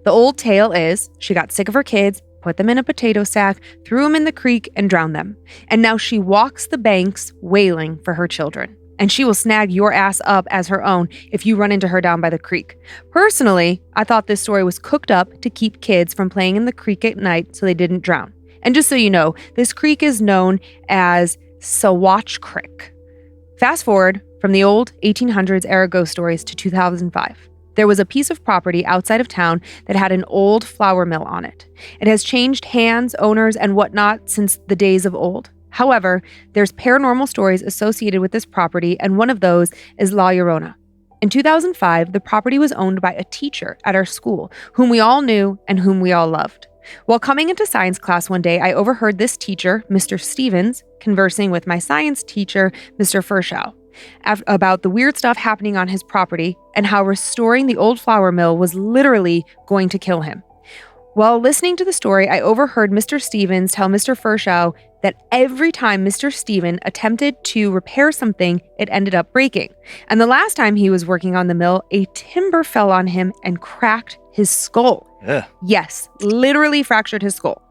Speaker 1: The old tale is, she got sick of her kids, put them in a potato sack, threw them in the creek, and drowned them. And now she walks the banks wailing for her children. And she will snag your ass up as her own if you run into her down by the creek. Personally, I thought this story was cooked up to keep kids from playing in the creek at night so they didn't drown. And just so you know, this creek is known as Sawatch Creek. Fast forward from the old 1800s era ghost stories to 2005. There was a piece of property outside of town that had an old flour mill on it. It has changed hands, owners, and whatnot since the days of old. However, there's paranormal stories associated with this property, and one of those is La Llorona. In 2005, the property was owned by a teacher at our school, whom we all knew and whom we all loved. While coming into science class one day, I overheard this teacher, Mr. Stevens, conversing with my science teacher, Mr. Furshow, about the weird stuff happening on his property and how restoring the old flour mill was literally going to kill him. While listening to the story, I overheard Mr. Stevens tell Mr. Furshow that every time Mr. Steven attempted to repair something, it ended up breaking. And the last time he was working on the mill, a timber fell on him and cracked his skull.
Speaker 3: Ugh.
Speaker 1: Yes, literally fractured his skull.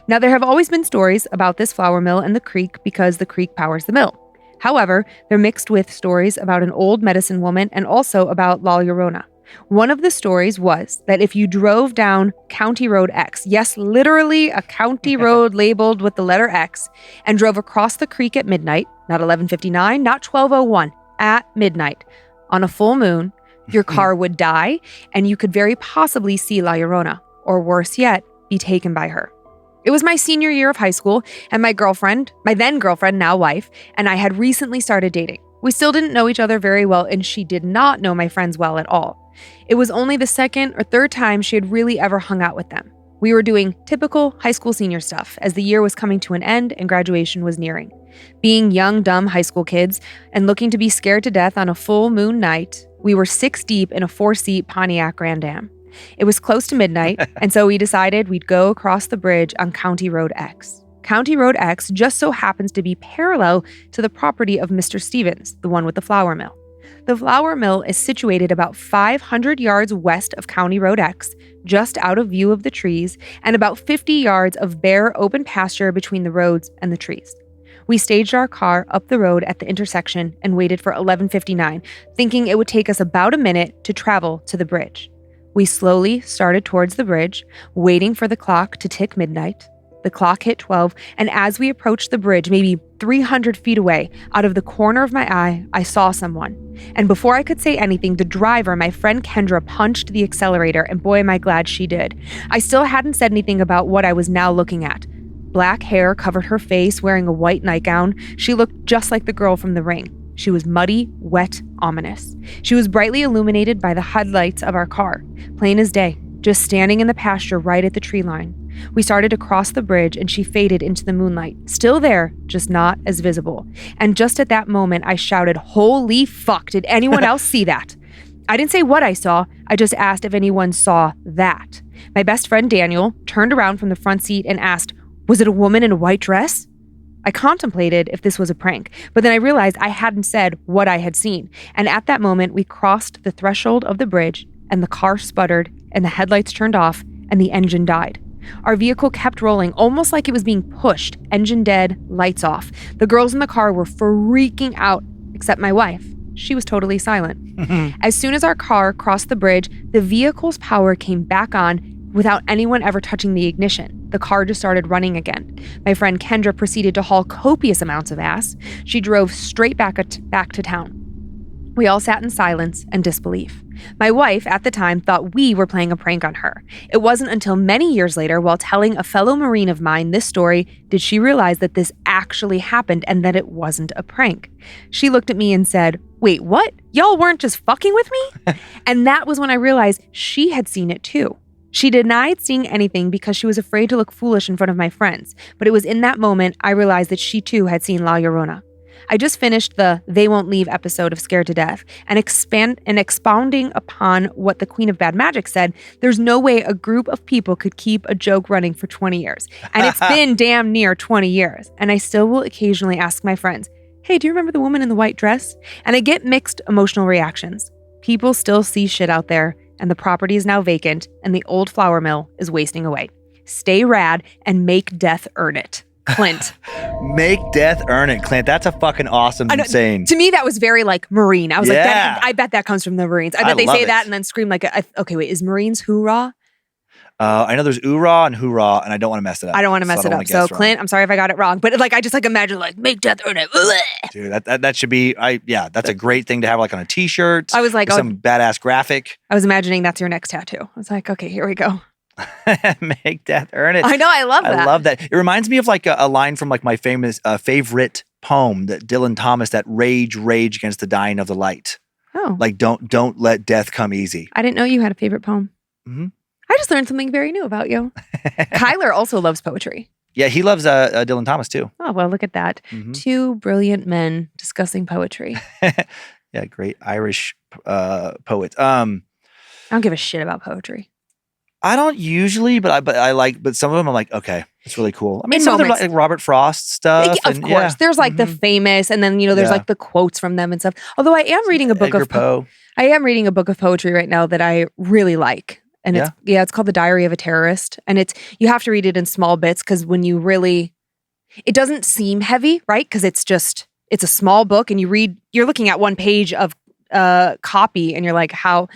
Speaker 1: Now, there have always been stories about this flour mill and the creek because the creek powers the mill. However, they're mixed with stories about an old medicine woman and also about La Llorona. One of the stories was that if you drove down County Road X, yes, literally a county road labeled with the letter X, and drove across the creek at midnight, not 11:59, not 12:01, at midnight. On a full moon, your car would die, and you could very possibly see La Llorona, or worse yet, be taken by her. It was my senior year of high school, and my then girlfriend, now wife, and I had recently started dating. We still didn't know each other very well, and she did not know my friends well at all. It was only the second or third time she had really ever hung out with them. We were doing typical high school senior stuff as the year was coming to an end and graduation was nearing. Being young, dumb high school kids and looking to be scared to death on a full moon night, we were 6 deep in a 4-seat Pontiac Grand Am. It was close to midnight, and so we decided we'd go across the bridge on County Road X. County Road X just so happens to be parallel to the property of Mr. Stevens, the one with the flour mill. The flour mill is situated about 500 yards west of County Road X, just out of view of the trees, and about 50 yards of bare open pasture between the roads and the trees. We staged our car up the road at the intersection and waited for 11:59, thinking it would take us about a minute to travel to the bridge. We slowly started towards the bridge, waiting for the clock to tick midnight. The clock hit 12, and as we approached the bridge, maybe 300 feet away, out of the corner of my eye, I saw someone. And before I could say anything, the driver, my friend Kendra, punched the accelerator, and boy, am I glad she did. I still hadn't said anything about what I was now looking at. Black hair covered her face, wearing a white nightgown. She looked just like the girl from The Ring. She was muddy, wet, ominous. She was brightly illuminated by the headlights of our car, plain as day, just standing in the pasture right at the tree line. We started to cross the bridge and she faded into the moonlight, still there, just not as visible. And just at that moment, I shouted, "Holy fuck, did anyone else see that?" I didn't say what I saw, I just asked if anyone saw that. My best friend Daniel turned around from the front seat and asked, "Was it a woman in a white dress?" I contemplated if this was a prank, but then I realized I hadn't said what I had seen. And at that moment, we crossed the threshold of the bridge and the car sputtered and the headlights turned off and the engine died. Our vehicle kept rolling, almost like it was being pushed, engine dead, lights off. The girls in the car were freaking out, except my wife. She was totally silent. As soon as our car crossed the bridge, the vehicle's power came back on without anyone ever touching the ignition. The car just started running again. My friend Kendra proceeded to haul copious amounts of ass. She drove straight back to town. We all sat in silence and disbelief. My wife, at the time, thought we were playing a prank on her. It wasn't until many years later, while telling a fellow Marine of mine this story, did she realize that this actually happened and that it wasn't a prank. She looked at me and said, "Wait, what? Y'all weren't just fucking with me?" And that was when I realized she had seen it too. She denied seeing anything because she was afraid to look foolish in front of my friends, but it was in that moment I realized that she too had seen La Llorona. I just finished the They Won't Leave episode of Scared to Death, and expounding upon what the Queen of Bad Magic said, there's no way a group of people could keep a joke running for 20 years. And it's been damn near 20 years. And I still will occasionally ask my friends, "Hey, do you remember the woman in the white dress?" And I get mixed emotional reactions. People still see shit out there, and the property is now vacant, and the old flour mill is wasting away. Stay rad and make death earn it. Clint.
Speaker 3: Make death earn it, Clint. That's a fucking awesome saying.
Speaker 1: To me, that was very like Marine. I was like, I bet that comes from the Marines. I bet they say that and then scream like, okay, wait, is Marines hoorah?
Speaker 3: I know there's oorah and hoorah, and I don't want to mess it up.
Speaker 1: I don't want to mess it up. So Clint, I'm sorry if I got it wrong, but like I just like imagine like make death earn it.
Speaker 3: Dude, that should be. That's a great thing to have like on a T-shirt.
Speaker 1: I was like,
Speaker 3: some badass graphic.
Speaker 1: I was imagining that's your next tattoo. I was like, okay, here we go.
Speaker 3: Make death earn it.
Speaker 1: I know, I love that.
Speaker 3: I love that. It reminds me of like a line from like my famous favorite poem, that Dylan Thomas, that rage against the dying of the light.
Speaker 1: Oh,
Speaker 3: like don't let death come easy.
Speaker 1: I didn't know you had a favorite poem.
Speaker 3: Mm-hmm.
Speaker 1: I just learned something very new about you. Kyler also loves poetry.
Speaker 3: Yeah, he loves Dylan Thomas too.
Speaker 1: Oh, well, look at that. Mm-hmm. Two brilliant men discussing poetry.
Speaker 3: Yeah, great Irish poets. I
Speaker 1: don't give a shit about poetry.
Speaker 3: I don't usually, but some of them I'm like, okay, it's really cool. I mean, some of them like Robert Frost stuff.
Speaker 1: Of course. There's like the famous, and then, there's like the quotes from them and stuff. Although I am reading a book I am reading a book of poetry right now that I really like. And it's called The Diary of a Terrorist. And you have to read it in small bits because when you really, it doesn't seem heavy, right? Because it's a small book and you're looking at one page of copy and you're like, how,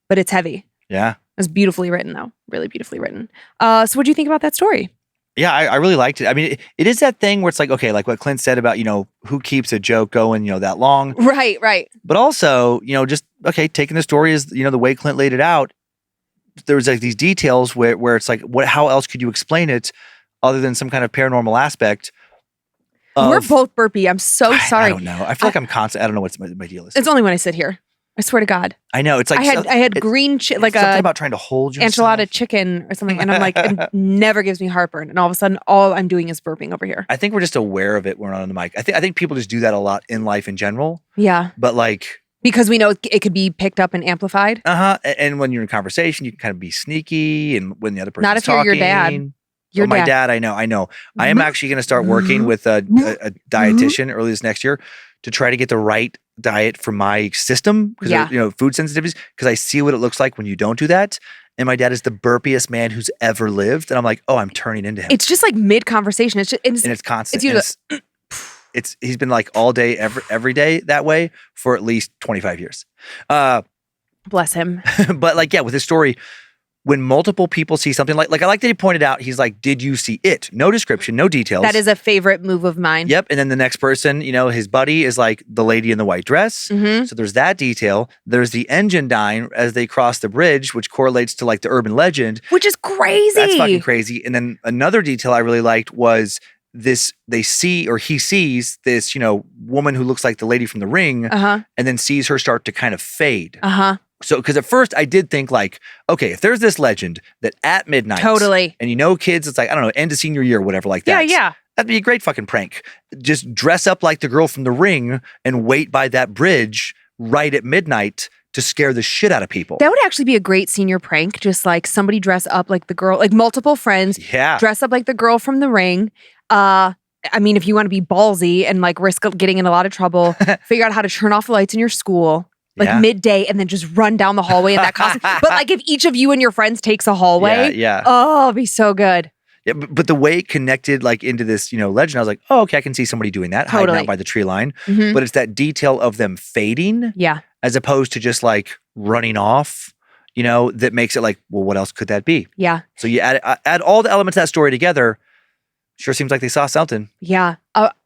Speaker 1: but it's heavy.
Speaker 3: Yeah.
Speaker 1: It was beautifully written though. Really beautifully written. So what do you think about that story?
Speaker 3: Yeah, I really liked it. I mean, it is that thing where it's like, okay, like what Clint said about, who keeps a joke going, that long.
Speaker 1: Right.
Speaker 3: But also, just, okay, taking the story as, the way Clint laid it out, there was like these details where it's like, how else could you explain it other than some kind of paranormal aspect?
Speaker 1: We're both burpy. I'm so sorry.
Speaker 3: I don't know. I feel like I'm constant. I don't know what's my deal is.
Speaker 1: It's only when I sit here. I swear to God.
Speaker 3: I know. It's like
Speaker 1: I had green like
Speaker 3: something
Speaker 1: a
Speaker 3: about trying to hold yourself.
Speaker 1: enchilada chicken or something, and I'm like, it never gives me heartburn, and all of a sudden, all I'm doing is burping over here.
Speaker 3: I think we're just aware of it when we're on the mic. I think people just do that a lot in life in general.
Speaker 1: Yeah,
Speaker 3: but like
Speaker 1: because we know it could be picked up and amplified.
Speaker 3: And when you're in conversation, you can kind of be sneaky, and when the other person's
Speaker 1: not if
Speaker 3: talking,
Speaker 1: you're your dad.
Speaker 3: My dad, I know. I am actually going to start working with a dietitian early this next year to try to get the right diet for my system because food sensitivities, because I see what it looks like when you don't do that. And my dad is the burpiest man who's ever lived, and I'm like, oh, I'm turning into him.
Speaker 1: It's just like mid conversation. It's
Speaker 3: constant.
Speaker 1: It's
Speaker 3: he's been like all day every day that way for at least 25 years.
Speaker 1: Bless him.
Speaker 3: But like, yeah, with his story, when multiple people see something like I like that he pointed out, he's like, did you see it? No description, no details.
Speaker 1: That is a favorite move of mine.
Speaker 3: Yep. And then the next person, his buddy is like the lady in the white dress.
Speaker 1: Mm-hmm.
Speaker 3: So there's that detail. There's the engine dying as they cross the bridge, which correlates to like the urban legend.
Speaker 1: Which is crazy.
Speaker 3: That's fucking crazy. And then another detail I really liked was he sees this, woman who looks like the lady from The Ring, and then sees her start to kind of fade. So, because at first I did think like, okay, if there's this legend that at midnight,
Speaker 1: totally,
Speaker 3: and kids, it's like, I don't know, end of senior year or whatever like that.
Speaker 1: Yeah.
Speaker 3: That'd be a great fucking prank. Just dress up like the girl from The Ring and wait by that bridge right at midnight to scare the shit out of people.
Speaker 1: That would actually be a great senior prank. Just like somebody dress up like the girl, like multiple friends dress up like the girl from The Ring. I mean, if you want to be ballsy and like risk getting in a lot of trouble, figure out how to turn off the lights in your school. Like midday, and then just run down the hallway in that costume. But like if each of you and your friends takes a hallway, oh, it'd be so good.
Speaker 3: Yeah, but the way it connected like into this, legend, I was like, oh, okay, I can see somebody doing that, hiding out by the tree line.
Speaker 1: Mm-hmm.
Speaker 3: But it's that detail of them fading, as opposed to just like running off, that makes it like, well, what else could that be?
Speaker 1: Yeah.
Speaker 3: So you add all the elements of that story together. Sure seems like they saw something.
Speaker 1: Yeah.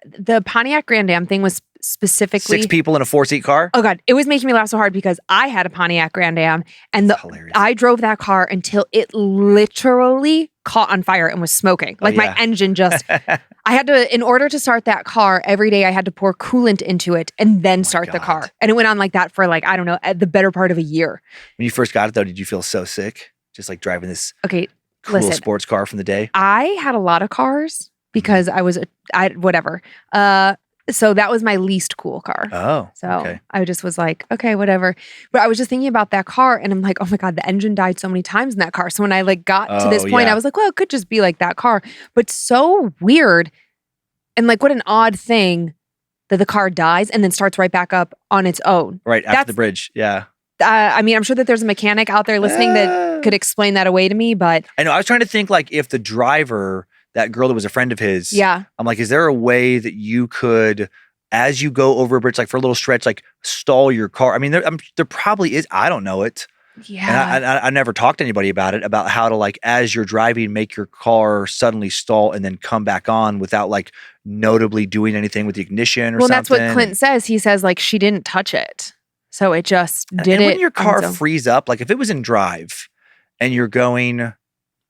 Speaker 1: The Pontiac Grand Am thing was specifically
Speaker 3: 6 people in a 4-seat car.
Speaker 1: Oh God, it was making me laugh so hard because I had a Pontiac Grand Am, and I drove that car until it literally caught on fire and was smoking. Like my engine just. I had to, in order to start that car every day, I had to pour coolant into it and then start the car, and it went on like that for like, I don't know, the better part of a year.
Speaker 3: When you first got it though, did you feel so sick? Just like driving this cool
Speaker 1: listen,
Speaker 3: sports car from the day?
Speaker 1: I had a lot of cars because I was whatever. So that was my least cool car.
Speaker 3: Oh,
Speaker 1: so
Speaker 3: okay.
Speaker 1: I just was like, okay, whatever. But I was just thinking about that car, and I'm like, oh my God, the engine died so many times in that car. So when I like got to this point, I was like, well, it could just be like that car. But so weird, and like what an odd thing that the car dies and then starts right back up on its own.
Speaker 3: Right after the bridge, yeah.
Speaker 1: I mean, I'm sure that there's a mechanic out there listening that could explain that away to me, but
Speaker 3: I know I was trying to think like if the driver, that girl that was a friend of his, I'm like, is there a way that you could, as you go over a bridge, like for a little stretch, like stall your car? I mean, there probably is. I don't know it.
Speaker 1: Yeah.
Speaker 3: And I never talked to anybody about it, about how to like, as you're driving, make your car suddenly stall and then come back on without like notably doing anything with the ignition or something. Well,
Speaker 1: that's what Clint says. He says like she didn't touch it. So it just did it.
Speaker 3: And when your car frees up, like if it was in drive and you're going,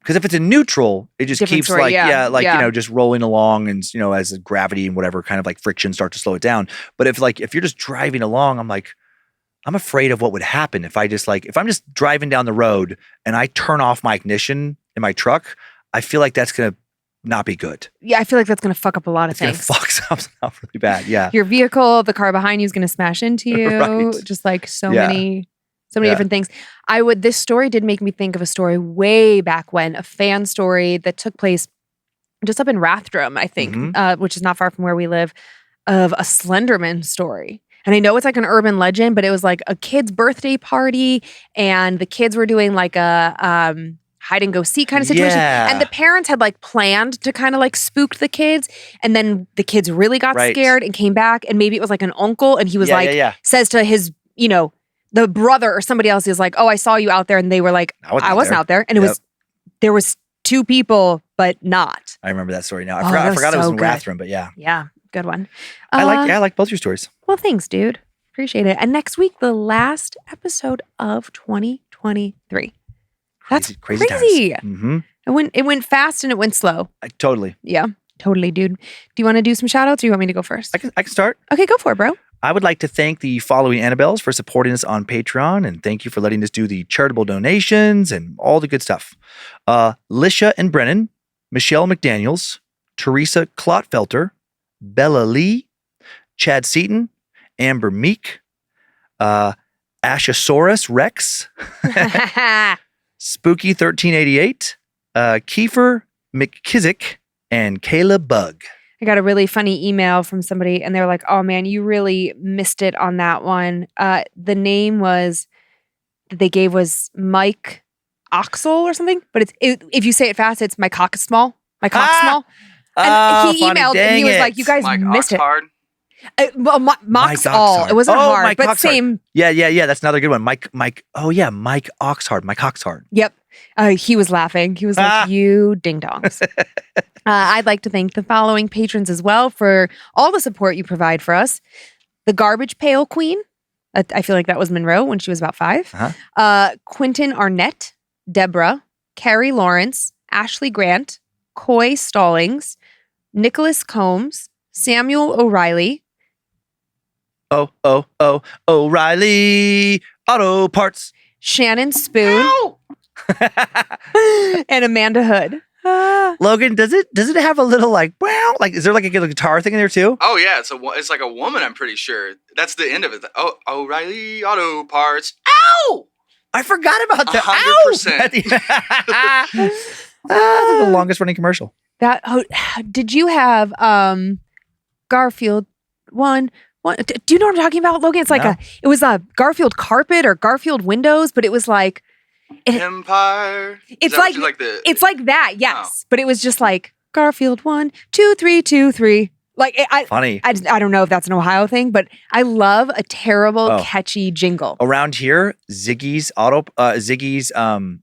Speaker 3: because if it's in neutral, it just keeps story, just rolling along, and as the gravity and whatever kind of like friction start to slow it down. But if you're just driving along, I'm afraid of what would happen if I'm just driving down the road and I turn off my ignition in my truck. I feel like that's gonna not be good.
Speaker 1: Yeah, I feel like that's gonna fuck up a lot of things.
Speaker 3: It's gonna fuck something up really bad. Yeah,
Speaker 1: your vehicle, the car behind you is gonna smash into you.
Speaker 3: Right.
Speaker 1: Just like so many different things. This story did make me think of a story way back when, a fan story that took place just up in Rathdrum, I think, which is not far from where we live, of a Slenderman story. And I know it's like an urban legend, but it was like a kid's birthday party, and the kids were doing like a hide and go seek kind of situation.
Speaker 3: Yeah.
Speaker 1: And the parents had like planned to kind of like spook the kids. And then the kids really got scared and came back. And maybe it was like an uncle, and he was says to his, the brother or somebody else is like, oh, I saw you out there. And they were like, I wasn't out there. And there was 2 people but not.
Speaker 3: I remember that story now.
Speaker 1: Oh,
Speaker 3: I forgot it was
Speaker 1: so
Speaker 3: in
Speaker 1: good.
Speaker 3: Rathdrum, but yeah.
Speaker 1: Yeah, good one.
Speaker 3: I like both your stories.
Speaker 1: Well, thanks, dude. Appreciate it. And next week, the last episode of 2023. That's crazy.
Speaker 3: Mm-hmm.
Speaker 1: It went fast and it went slow.
Speaker 3: Totally.
Speaker 1: Yeah, totally, dude. Do you want to do some shout outs or you want me to go first?
Speaker 3: I can start.
Speaker 1: Okay, go for it, bro.
Speaker 3: I would like to thank the following Annabelles for supporting us on Patreon, and thank you for letting us do the charitable donations and all the good stuff. Lisha and Brennan, Michelle McDaniels, Teresa Klotfelter, Bella Lee, Chad Seaton, Amber Meek, Ashosaurus Rex, Spooky 1388, Kiefer McKissick, and Kayla Bug.
Speaker 1: I got a really funny email from somebody and they're like, oh man, you really missed it on that one. The name that they gave was Mike Oxel or something, but if you say it fast, it's my cock is small. My cock's small. And he emailed and he was like, you guys
Speaker 4: Mike
Speaker 1: missed
Speaker 4: Oxhard.
Speaker 1: it. Well, Mox all.
Speaker 3: Oxhard.
Speaker 1: It wasn't hard,
Speaker 3: Mike
Speaker 1: but
Speaker 3: Oxhard.
Speaker 1: same.
Speaker 3: Yeah. That's another good one. Mike. Oh yeah, Mike Oxhard. Mike Oxhard.
Speaker 1: Yep. He was laughing. He was like, you ding dongs. I'd like to thank the following patrons as well for all the support you provide for us. The Garbage Pail Queen. I feel like that was Monroe when she was about 5.
Speaker 3: Uh-huh.
Speaker 1: Quentin Arnett, Deborah, Carrie Lawrence, Ashley Grant, Coy Stallings, Nicholas Combs, Samuel O'Reilly.
Speaker 3: O'Reilly Auto Parts.
Speaker 1: Shannon Spoon. And Amanda Hood.
Speaker 3: Logan, does it have a little like is there like a guitar thing in there too?
Speaker 4: Oh yeah, it's like a woman. I'm pretty sure that's the end of it. Oh, O'Reilly Auto Parts. Ow!
Speaker 3: I forgot about that.
Speaker 4: 100%.
Speaker 3: That's the longest running commercial.
Speaker 1: Did you have Garfield one? Do you know what I'm talking about, Logan? It's like it was a Garfield carpet or Garfield windows, but it was like
Speaker 4: Empire.
Speaker 1: It's like it's like that, yes. But it was just like Garfield 1, 2, 3, 2, 3. Like
Speaker 3: funny.
Speaker 1: I don't know if that's an Ohio thing, but I love a terrible catchy jingle.
Speaker 3: Around here, Ziggy's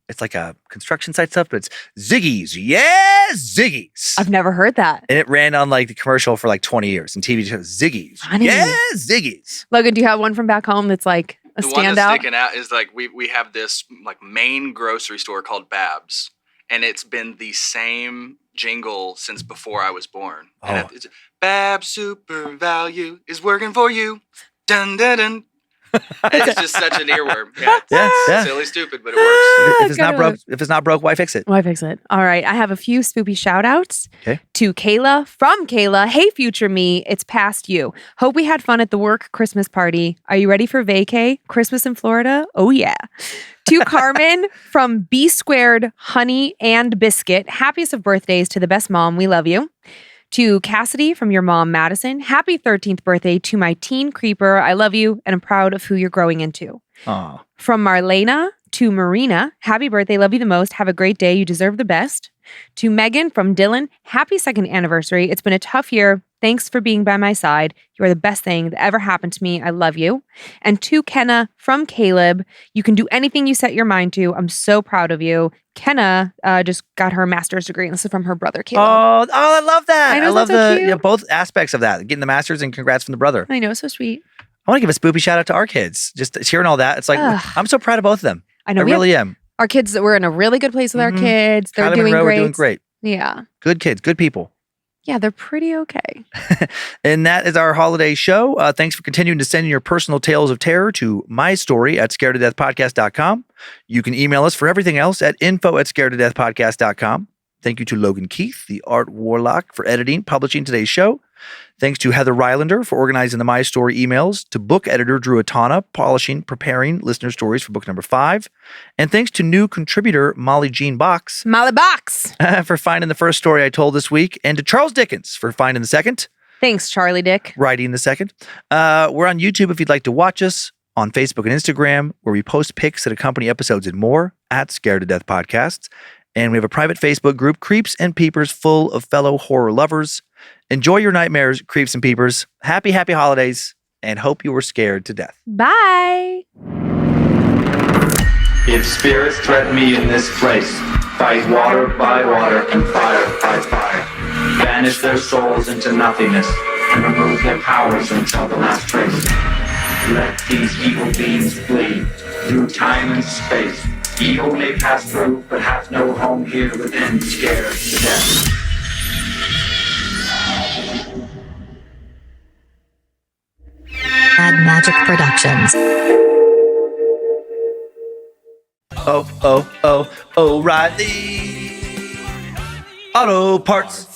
Speaker 3: it's like a construction site stuff, but it's Ziggy's. Yes, Ziggy's.
Speaker 1: I've never heard that.
Speaker 3: And it ran on like the commercial for like 20 years and TV shows. Ziggy's.
Speaker 1: Funny.
Speaker 3: Yes, Ziggy's.
Speaker 1: Logan, do you have one from back home that's like a
Speaker 4: the
Speaker 1: standout?
Speaker 4: one that's sticking out is like we have this like main grocery store called Babs, and it's been the same jingle since before I was born. And it's Babs Super Value is working for you. Dun dun dun. It's just such an earworm. Yeah. Silly, stupid, but it works.
Speaker 3: If it's not broke, why fix it?
Speaker 1: Why fix it? All right. I have a few spoopy shout outs to Kayla from Kayla. Hey, future me, it's past you. Hope we had fun at the work Christmas party. Are you ready for vacay? Christmas in Florida? Oh, yeah. To Carmen from B Squared Honey and Biscuit. Happiest of birthdays to the best mom. We love you. To Cassidy from your mom, Madison. Happy 13th birthday to my teen creeper. I love you and I'm proud of who you're growing into.
Speaker 3: Aww.
Speaker 1: From Marlena to Marina. Happy birthday. Love you the most. Have a great day. You deserve the best. To Megan from Dylan. Happy 2nd anniversary. It's been a tough year. Thanks for being by my side. You are the best thing that ever happened to me. I love you. And to Kenna from Caleb. You can do anything you set your mind to. I'm so proud of you. Kenna just got her master's degree, and this is from her brother, Caleb.
Speaker 3: Oh, I love that.
Speaker 1: I love
Speaker 3: both aspects of that. Getting the master's and congrats from the brother.
Speaker 1: I know, so sweet.
Speaker 3: I want to give a spoopy shout out to our kids. Just hearing all that, it's like, I'm so proud of both of them.
Speaker 1: I know.
Speaker 3: I really am.
Speaker 1: Our kids, we're in a really good place with our kids. They're
Speaker 3: Kylie
Speaker 1: doing
Speaker 3: Monroe,
Speaker 1: great.
Speaker 3: We're doing great.
Speaker 1: Yeah.
Speaker 3: Good kids, good people.
Speaker 1: Yeah, they're pretty okay.
Speaker 3: And that is our holiday show. Thanks for continuing to send your personal tales of terror to mystory@scaredtodeathpodcast.com. You can email us for everything else at info@scaredtodeathpodcast.com. Thank you to Logan Keith, the art warlock, for editing, publishing today's show. Thanks to Heather Rylander for organizing the My Story emails, to book editor Drew Atana, polishing, preparing listener stories for book number 5. And thanks to new contributor Molly Jean Box.
Speaker 1: Molly Box!
Speaker 3: For finding the first story I told this week. And to Charles Dickens for finding the second.
Speaker 1: Thanks, Charlie Dick.
Speaker 3: Writing the second. We're on YouTube if you'd like to watch us, on Facebook and Instagram, where we post pics that accompany episodes and more, at Scared to Death Podcasts. And we have a private Facebook group, Creeps and Peepers, full of fellow horror lovers. Enjoy your nightmares, Creeps and Peepers. Happy holidays, and hope you were scared to death.
Speaker 1: Bye.
Speaker 2: If spirits threaten me in this place, Fight water by water and fire by fire. Banish their souls into nothingness and remove their powers until the last trace. Let these evil beings flee through time and space. Evil may pass through, but hath no home here within, scared to death.
Speaker 5: Bad Magic Productions.
Speaker 3: Oh, O'Reilly Auto Parts.